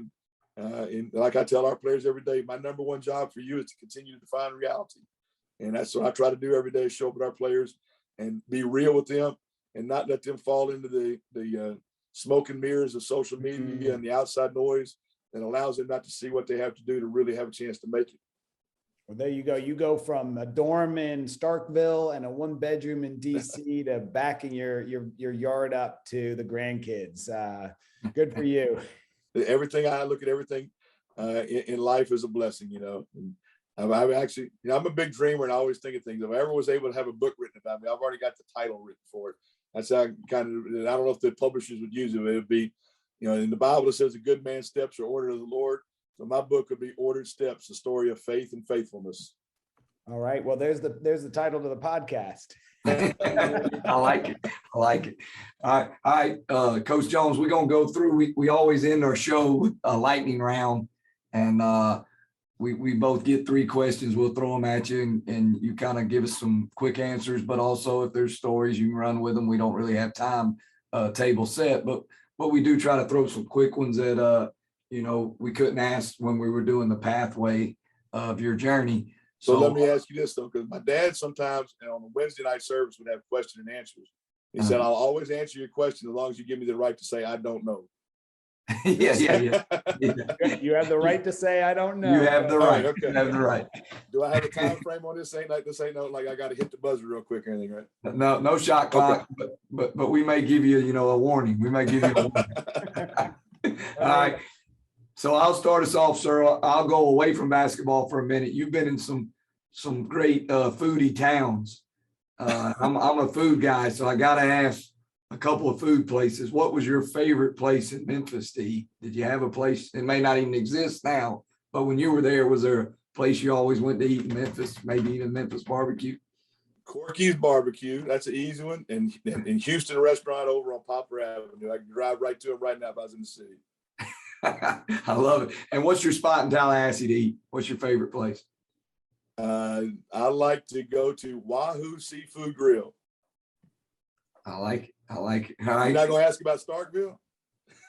And like I tell our players every day, my number one job for you is to continue to define reality. And that's what I try to do every day, show up with our players and be real with them and not let them fall into the smoke and mirrors of social media and the outside noise that allows them not to see what they have to do to really have a chance to make it. Well, there you go. You go from a dorm in Starkville and a 1-bedroom in DC to backing your yard up to the grandkids. Good for you. I look at everything in life as a blessing, And I've actually, I'm a big dreamer and I always think of things. If I ever was able to have a book written about me, I've already got the title written for it. That's how I don't know if the publishers would use it. It would be, in the Bible, it says a good man's steps are ordered of the Lord. So my book would be Ordered Steps, the story of faith and faithfulness. All right. Well, there's the title to the podcast. I like it. All right. Coach Jones, we're going to go through, we always end our show with a lightning round, and we both get 3 questions. We'll throw them at you and you kind of give us some quick answers, but also if there's stories, you can run with them. We don't really have time table set, but we do try to throw some quick ones that, we couldn't ask when we were doing the pathway of your journey. So let me ask you this though, because my dad sometimes on the Wednesday night service would have question and answers. He said, I'll always answer your question as long as you give me the right to say, I don't know. Yeah. You have the right to say, I don't know. You have the right. Okay. You have the right. Do I have a time frame on this? This ain't no, like I got to hit the buzzer real quick or anything, right? No shot clock, okay. but we may give you, a warning. We may give you a warning. All right. So I'll start us off, sir. I'll go away from basketball for a minute. You've been in some great foodie towns. I'm a food guy, so I got to ask, a couple of food places. What was your favorite place in Memphis to eat? Did you have a place? It may not even exist now, but when you were there, was there a place you always went to eat in Memphis? Maybe even Memphis barbecue? Corky's Barbecue. That's an easy one. And in Houston restaurant over on Poplar Avenue. I can drive right to it right now if I was in the city. I love it. And what's your spot in Tallahassee to eat? What's your favorite place? I like to go to Wahoo Seafood Grill. I like it. I like it. All You're right. not going to ask about Starkville?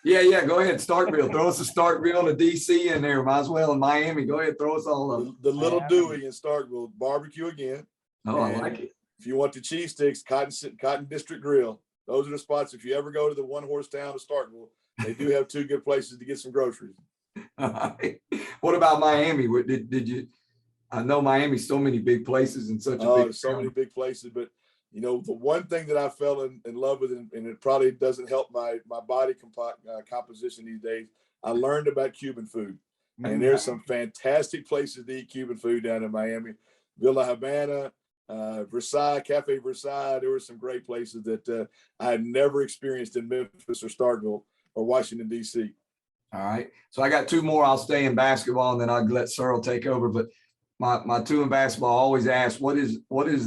Yeah. Go ahead. Starkville. Throw us a Starkville and a DC in there. Might as well in Miami. Go ahead. Throw us all up. The Little Dewey in Starkville. Barbecue again. Oh, I And like it. if you want the cheese sticks, Cotton District Grill. Those are the spots. If you ever go to the one horse town of Starkville, they do have two good places to get some groceries. All right. What about Miami? What did you? I know Miami's so many big places and such a big. So many big places, but you know, the one thing that I fell in love with, and it probably doesn't help my body composition these days, I learned about Cuban food. And there's some fantastic places to eat Cuban food down in Miami. Villa Habana, Versailles, Cafe Versailles. There were some great places that I had never experienced in Memphis or Starkville or Washington, D.C. All right. So I got two more. I'll stay in basketball and then I'll let Searle take over. But my two in basketball, I always ask, what is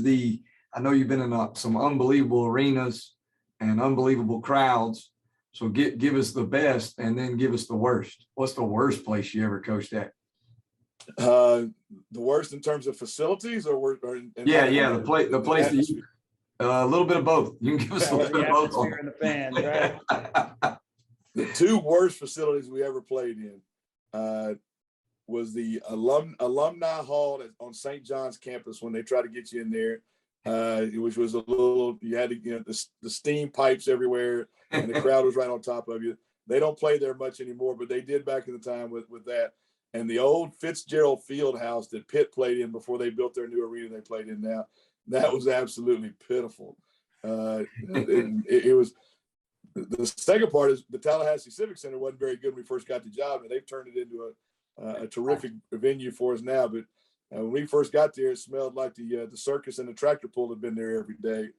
the, I know you've been in some unbelievable arenas and unbelievable crowds. So give us the best and then give us the worst. What's the worst place you ever coached at? The worst in terms of facilities or The place that you, a little bit of both. You can give us a little bit of both. In the fans, right? The two worst facilities we ever played in was the alumni hall on St. John's campus when they tried to get you in there, which was a little, you had to, the steam pipes everywhere and the crowd was right on top of you. They don't play there much anymore, but they did back in the time with that. And the old Fitzgerald Field House that Pitt played in before they built their new arena they played in now, that was absolutely pitiful. It was. The second part is the Tallahassee Civic Center wasn't very good when we first got the job, and they've turned it into a terrific venue for us now. But when we first got there, it smelled like the circus and the tractor pull had been there every day,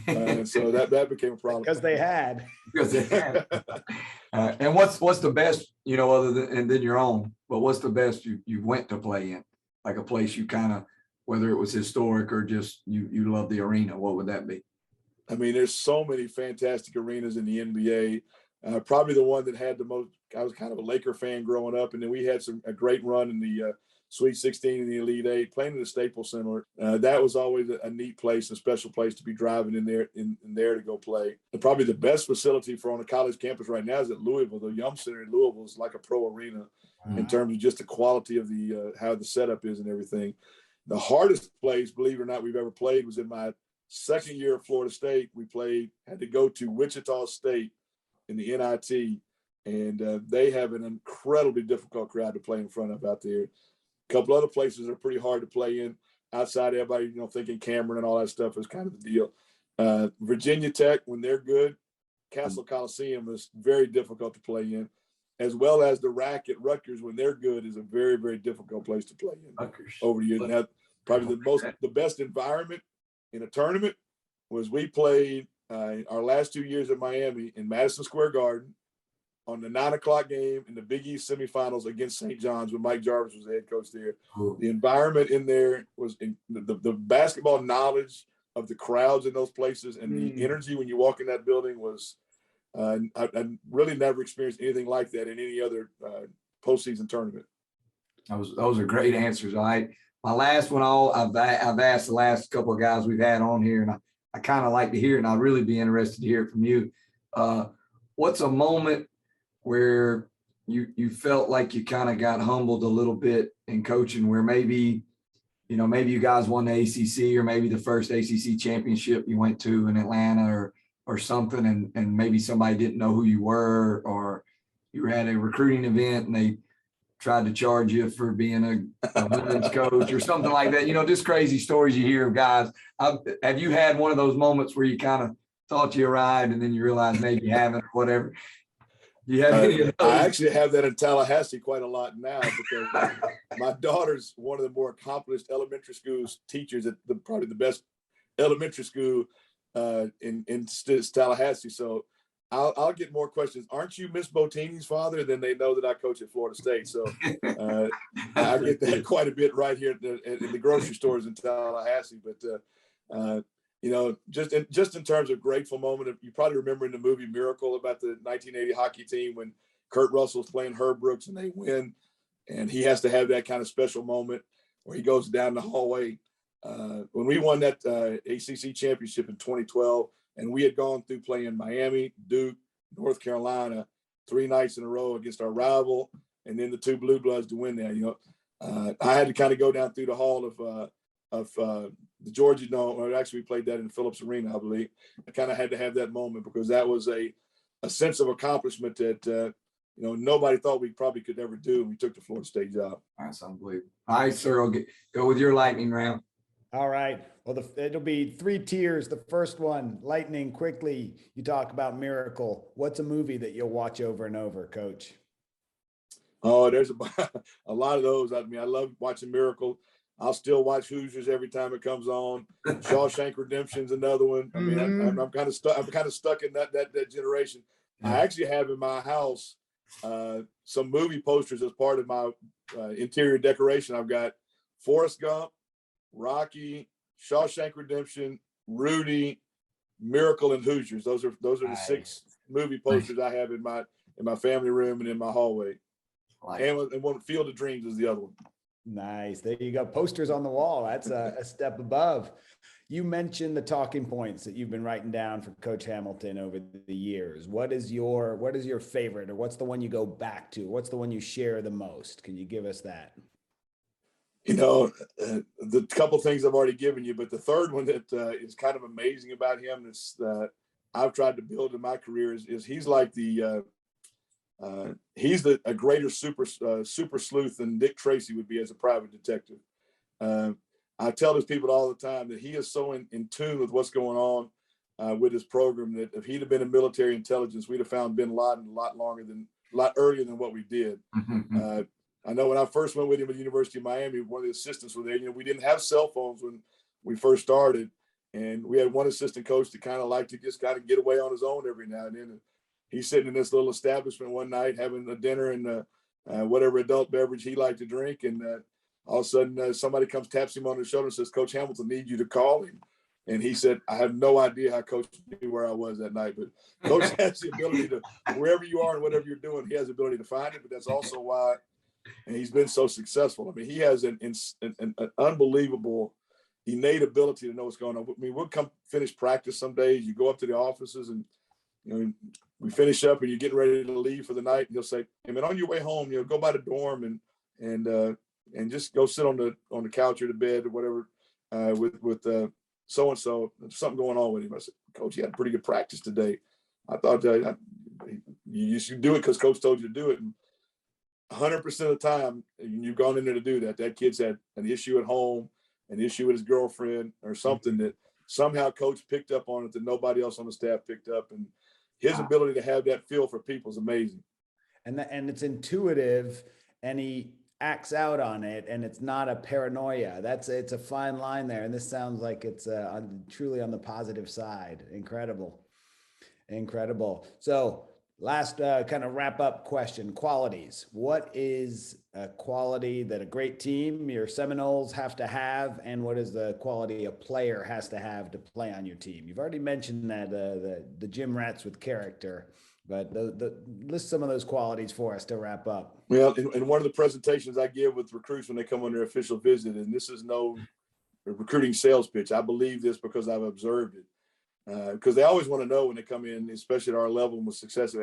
and so that became a problem because they had. And what's the best, other than your own? But what's the best you went to play in, like a place you kind of, whether it was historic or just you love the arena? What would that be? I mean, there's so many fantastic arenas in the NBA. Probably the one that had the most, I was kind of a Laker fan growing up, and then we had a great run in the Sweet 16 and the Elite Eight, playing in the Staples Center. That was always a neat place, a special place to be driving in there to go play. And probably the best facility for on a college campus right now is at Louisville. The Yum Center in Louisville is like a pro arena in terms of just the quality of the how the setup is and everything. The hardest place, believe it or not, we've ever played was in my second year of Florida State. We had to go to Wichita State in the NIT, and they have an incredibly difficult crowd to play in front of out there. A couple other places are pretty hard to play in outside everybody, thinking Cameron and all that stuff is kind of the deal. Virginia Tech, when they're good, Castle Coliseum is very difficult to play in, as well as the Rack at Rutgers, when they're good, is a very, very difficult place to play in over the years. Now, probably the best environment in a tournament was we played our last 2 years at Miami in Madison Square Garden on the 9:00 game in the Big East semifinals against St. John's when Mike Jarvis was the head coach there. Ooh. The environment in there was the basketball knowledge of the crowds in those places and the energy when you walk in that building was I really never experienced anything like that in any other postseason tournament. Those are great answers. My last one, I've asked the last couple of guys we've had on here, and I kind of like to hear it, and I'd really be interested to hear it from you. What's a moment where you felt like you kind of got humbled a little bit in coaching, where maybe you guys won the ACC or maybe the first ACC championship you went to in Atlanta or something, and maybe somebody didn't know who you were, or you were at a recruiting event and they tried to charge you for being a women's coach or something like that. Just crazy stories you hear of guys. Have you had one of those moments where you kind of thought you arrived and then you realize maybe you haven't or whatever? Do you have any of those? I actually have that in Tallahassee quite a lot now because my daughter's one of the more accomplished elementary school teachers at probably the best elementary school in Tallahassee. So I'll get more questions. Aren't you Miss Botini's father? Then they know that I coach at Florida State. So I get that quite a bit right here in the grocery stores in Tallahassee. But just in terms of grateful moment, you probably remember in the movie Miracle about the 1980 hockey team when Kurt Russell's playing Herb Brooks and they win, and he has to have that kind of special moment where he goes down the hallway. When we won that ACC championship in 2012, and we had gone through playing Miami, Duke, North Carolina 3 nights in a row against our rival, and then the 2 Blue Bloods to win that. I had to kind of go down through the hall of the Georgia Dome, or actually we played that in Phillips Arena, I believe. I kind of had to have that moment because that was a sense of accomplishment that nobody thought we probably could ever do. And we took the Florida State job. That's unbelievable. All right, sir, I'll go with your lightning round. All right. Well, it'll be 3 tiers. The first one, lightning, quickly. You talk about Miracle. What's a movie that you'll watch over and over, Coach? Oh, there's a lot of those. I mean, I love watching Miracle. I'll still watch Hoosiers every time it comes on. Shawshank Redemption's another one. I mean, I'm kind of stuck. I'm kind of stuck in that generation. I actually have in my house some movie posters as part of my interior decoration. I've got Forrest Gump, Rocky, Shawshank Redemption, Rudy, Miracle, and Hoosiers. Those are the 6 movie posters I have in my family room and in my hallway. And one Field of Dreams is the other one. Nice. There you go. Posters on the wall. That's a step above. You mentioned the talking points that you've been writing down for Coach Hamilton over the years. What is your favorite, or what's the one you go back to? What's the one you share the most? Can you give us that? The couple things I've already given you, but the third one that is kind of amazing about him is I've tried to build in my career is he's like he's a greater super sleuth than Dick Tracy would be as a private detective. I tell his people all the time that he is so in tune with what's going on with his program that if he'd have been in military intelligence, we'd have found bin Laden a lot earlier than what we did. I know when I first went with him at the University of Miami, one of the assistants were there. We didn't have cell phones when we first started, and we had one assistant coach that kind of liked to just kind of get away on his own every now and then. He's sitting in this little establishment one night having a dinner and whatever adult beverage he liked to drink, and all of a sudden somebody comes, taps him on the shoulder and says, "Coach Hamilton needs you to call him." And he said, "I have no idea how Coach knew where I was that night, but Coach has the ability to, wherever you are and whatever you're doing, he has the ability to find it." But that's also why, and he's been so successful. I mean, he has an unbelievable innate ability to know what's going on. I mean, we'll come finish practice some days. You go up to the offices and we finish up and you're getting ready to leave for the night, and he'll say, "Hey man, on your way home, go by the dorm and just go sit on the couch or the bed or whatever with so and so. Something going on with him." I said, "Coach, you had a pretty good practice today. I thought you should do it because Coach told you to do it." And 100% of the time, you've gone in there to do that, that kid's had an issue at home, an issue with his girlfriend, or something that somehow Coach picked up on it that nobody else on the staff picked up. And his ability to have that feel for people is amazing. And it's intuitive, and he acts out on it, and it's not a paranoia. It's a fine line there. And this sounds like it's truly on the positive side. Incredible. So last kind of wrap up question, qualities. What is a quality that a great team, your Seminoles, have to have, and what is the quality a player has to have to play on your team? You've already mentioned that the gym rats with character, but list some of those qualities for us to wrap up. Well, in one of the presentations I give with recruits when they come on their official visit, and this is no recruiting sales pitch, I believe this because I've observed it. Because they always want to know when they come in, especially at our level and with success,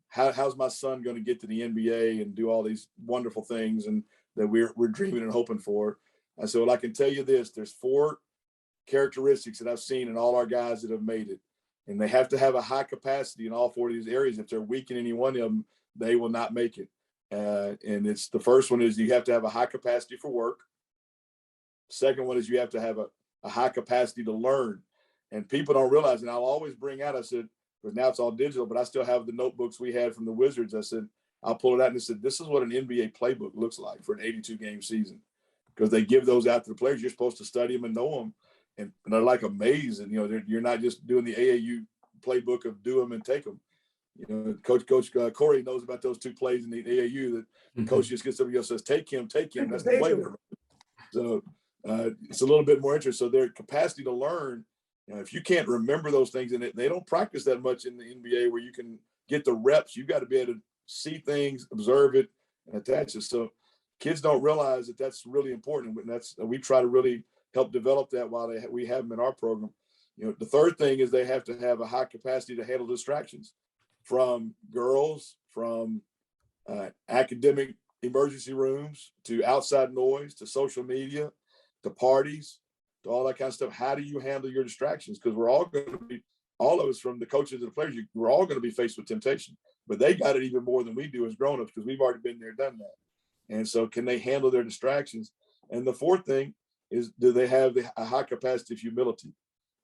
how's my son going to get to the NBA and do all these wonderful things and that we're dreaming and hoping for. I said, well, I can tell you this, there's 4 characteristics that I've seen in all our guys that have made it. And they have to have a high capacity in all 4 of these areas. If they're weak in any one of them, they will not make it. And it's the first one is you have to have a high capacity for work. Second one is you have to have a high capacity to learn. And people don't realize, and I'll always bring out, I said, because now it's all digital, but I still have the notebooks we had from the Wizards. I said, I'll pull it out and I said, this is what an NBA playbook looks like for an 82-game season. Because they give those out to the players. You're supposed to study them and know them. and they're like amazed. And, you're not just doing the AAU playbook of do them and take them. Coach Corey knows about those 2 plays in the AAU that the coach just gets somebody else says, take him. That's the play there. So it's a little bit more interesting. So their capacity to learn, if you can't remember those things, and they don't practice that much in the NBA where you can get the reps, you got to be able to see things, observe it, and attach it. So kids don't realize that that's really important. And we try to really help develop that while we have them in our program. The third thing is they have to have a high capacity to handle distractions from girls, from academic emergency rooms, to outside noise, to social media, to parties, to all that kind of stuff. How do you handle your distractions? Because we're all going to be, all of us, from the coaches to the players, we're all going to be faced with temptation. But they got it even more than we do as grown-ups, because we've already been there, done that. And so can they handle their distractions? And the fourth thing is, do they have a high capacity of humility?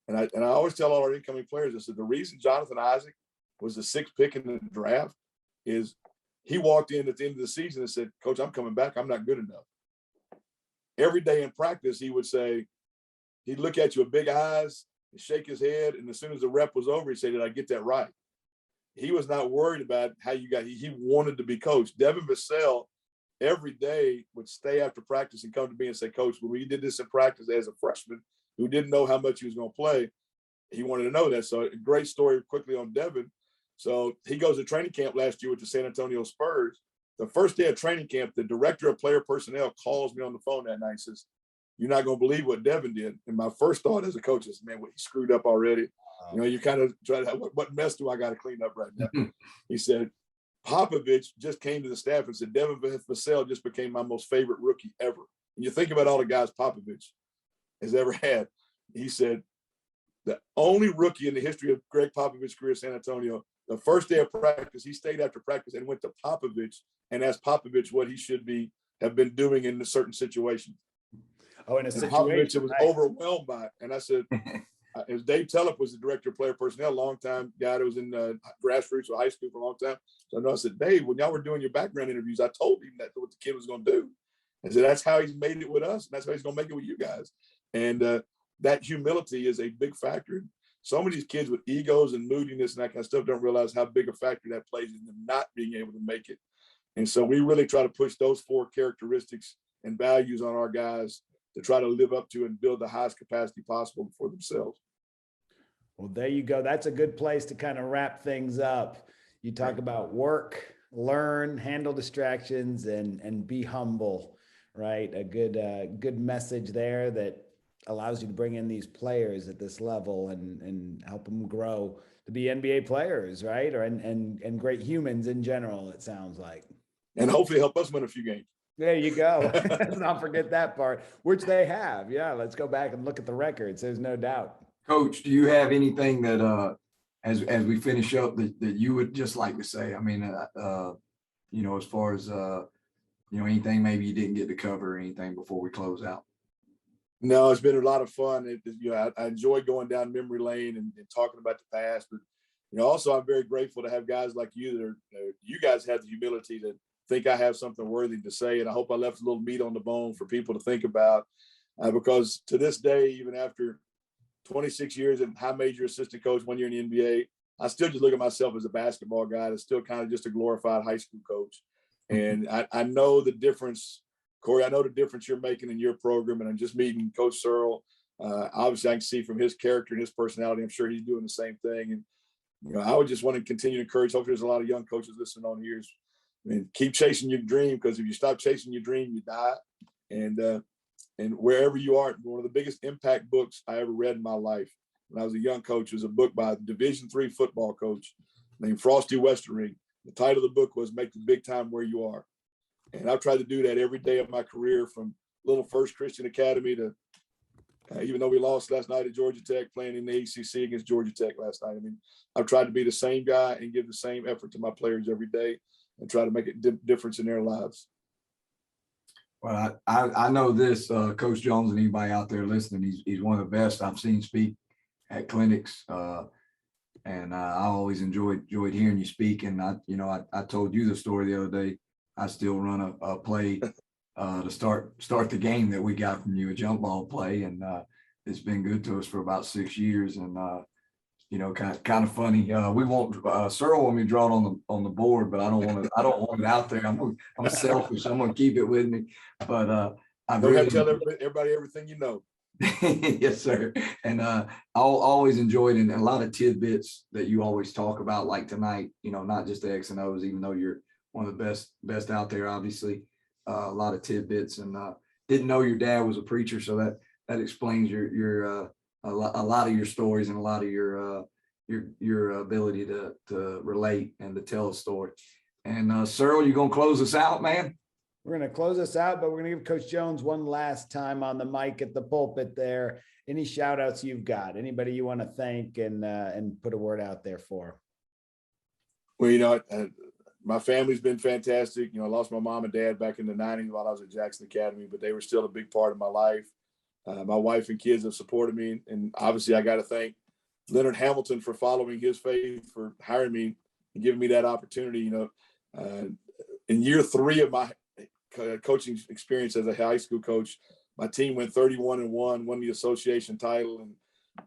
And I always tell all our incoming players, I said, the reason Jonathan Isaac was the 6th pick in the draft is he walked in at the end of the season and said, Coach, I'm coming back. I'm not good enough. Every day in practice, he would say, he'd look at you with big eyes and shake his head. And as soon as the rep was over, he'd say, did I get that right? He was not worried about how you got, he wanted to be coached. Devin Vassell every day would stay after practice and come to me and say, Coach, when we did this in practice as a freshman who didn't know how much he was going to play, he wanted to know that. So a great story quickly on Devin. So he goes to training camp last year with the San Antonio Spurs. The first day of training camp, the director of player personnel calls me on the phone that night and says, you're not going to believe what Devin did. And my first thought as a coach is, man, what, he screwed up already. You kind of try to, what mess do I got to clean up right now? He said, Popovich just came to the staff and said, Devin Vassell just became my most favorite rookie ever. And you think about all the guys Popovich has ever had. He said, the only rookie in the history of Greg Popovich's career at San Antonio, the first day of practice, he stayed after practice and went to Popovich and asked Popovich what he should have been doing in a certain situation. Oh, in a and situation. Popovich was overwhelmed by it. And I said, as Dave Telep was the director of player personnel, longtime guy that was in grassroots or high school for a long time. So I said, Dave, when y'all were doing your background interviews, I told him that's what the kid was going to do. I said, that's how he's made it with us. And that's how he's going to make it with you guys. And that humility is a big factor. So many of these kids with egos and moodiness and that kind of stuff don't realize how big a factor that plays in them not being able to make it. And so we really try to push those 4 characteristics and values on our guys to try to live up to and build the highest capacity possible for themselves. Well, there you go. That's a good place to kind of wrap things up. You talk about work, learn, handle distractions, and be humble, right? A good message there that allows you to bring in these players at this level and help them grow to be NBA players, right? And great humans in general, it sounds like. And hopefully help us win a few games. There you go. Let's not forget that part, which they have. Yeah, let's go back and look at the records. There's no doubt. Coach, do you have anything that as we finish up that you would just like to say? I mean, as far as anything maybe you didn't get to cover or anything before we close out. No, it's been a lot of fun. I enjoy going down memory lane and talking about the past, but also I'm very grateful to have guys like you that are, you guys have the humility to think I have something worthy to say. And I hope I left a little meat on the bone for people to think about, because to this day, even after 26 years and high major assistant coach, 1 year in the NBA, I still just look at myself as a basketball guy. That's still kind of just a glorified high school coach. And I know the difference, Corey, I know the difference you're making in your program. And I'm just meeting Coach Searle. Obviously, I can see from his character and his personality, I'm sure he's doing the same thing. And, I would just want to continue to encourage. Hopefully, there's a lot of young coaches listening on here. Keep chasing your dream, because if you stop chasing your dream, you die. And wherever you are, one of the biggest impact books I ever read in my life when I was a young coach was a book by a Division III football coach named Frosty Westerring. The title of the book was Make the Big Time Where You Are. And I've tried to do that every day of my career, from Little First Christian Academy to, even though we lost last night at Georgia Tech, playing in the ACC against Georgia Tech last night. I've tried to be the same guy and give the same effort to my players every day and try to make a difference in their lives. Well, I know this, Coach Jones, and anybody out there listening, he's one of the best I've seen speak at clinics. And I always enjoyed hearing you speak. And I told you the story the other day. I still run a play to start the game that we got from you, a jump ball play. And it's been good to us for about 6 years, and you know, kind of funny. We won't. Searle want me to draw it on the board, but I don't want it out there. I'm selfish. I'm gonna keep it with me. But I Don't have really to tell everybody everything you know. yes, sir. And I always enjoyed it, and a lot of tidbits that you always talk about, like tonight. You know, not just the X and O's, even though you're one of the best out there, obviously. A lot of tidbits, and didn't know your dad was a preacher, so that explains your a lot of your stories and a lot of your ability to relate and to tell a story. And Searle, you gonna close us out, man? We're going to close this out, but we're going to give Coach Jones one last time on the mic at the pulpit there. Any shout outs you've got? Anybody you want to thank and put a word out there for? Well, you know, my family's been fantastic. You know, I lost my mom and dad back in the 90s while I was at Jackson Academy, but they were still a big part of my life. My wife and kids have supported me. And obviously I got to thank Leonard Hamilton for following his faith, for hiring me and giving me that opportunity. You know, in year 3 of my coaching experience as a high school coach, my team went 31-1, won the association title, and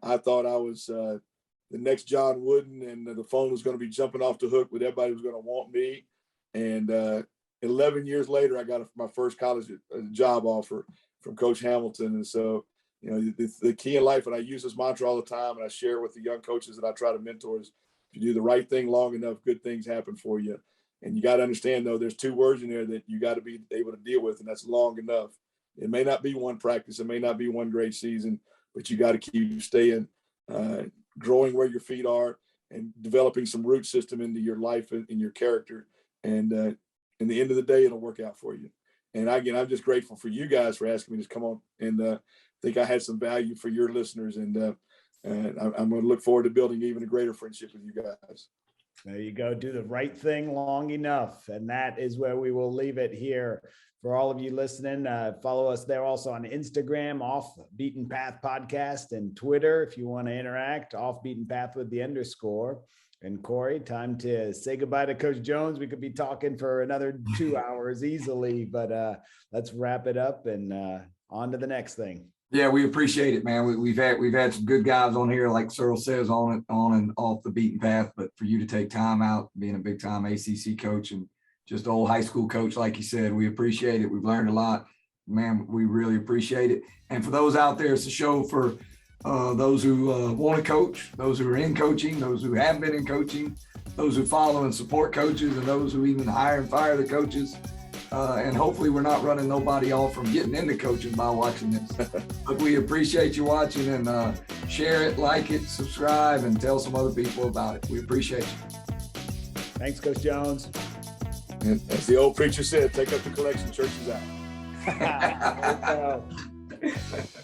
I thought I was the next John Wooden, and the phone was going to be jumping off the hook with everybody was going to want me. And 11 years later, I got my first college job offer from Coach Hamilton. And so, you know, the key in life, and I use this mantra all the time, and I share with the young coaches that I try to mentor, is if you do the right thing long enough, good things happen for you. And you got to understand, though, there's 2 words in there that you got to be able to deal with, and that's long enough. It may not be one practice, it may not be one great season, but you got to keep staying, growing where your feet are, and developing some root system into your life and in your character. And in the end of the day, it'll work out for you. And again, I'm just grateful for you guys for asking me to come on, and I think I had some value for your listeners. And I'm going to look forward to building even a greater friendship with you guys. There you go. Do the right thing long enough. And that is where we will leave it here. For all of you listening, follow us there also on Instagram, Off Beaten Path Podcast, and Twitter if you want to interact, Off Beaten Path with the _. And Corey, time to say goodbye to Coach Jones. We could be talking for another 2 hours easily, but let's wrap it up and on to the next thing. Yeah, we appreciate it, man. We've had some good guys on here, like Searle says, on and off the beaten path. But for you to take time out, being a big time ACC coach and just an old high school coach, like you said, we appreciate it. We've learned a lot, man. We really appreciate it. And for those out there, it's a show for those who want to coach, those who are in coaching, those who have been in coaching, those who follow and support coaches, and those who even hire and fire the coaches. And hopefully we're not running nobody off from getting into coaching by watching this. But we appreciate you watching, and share it, like it, subscribe, and tell some other people about it. We appreciate you. Thanks, Coach Jones. And as the old preacher said, take up the collection, church is out. There we go.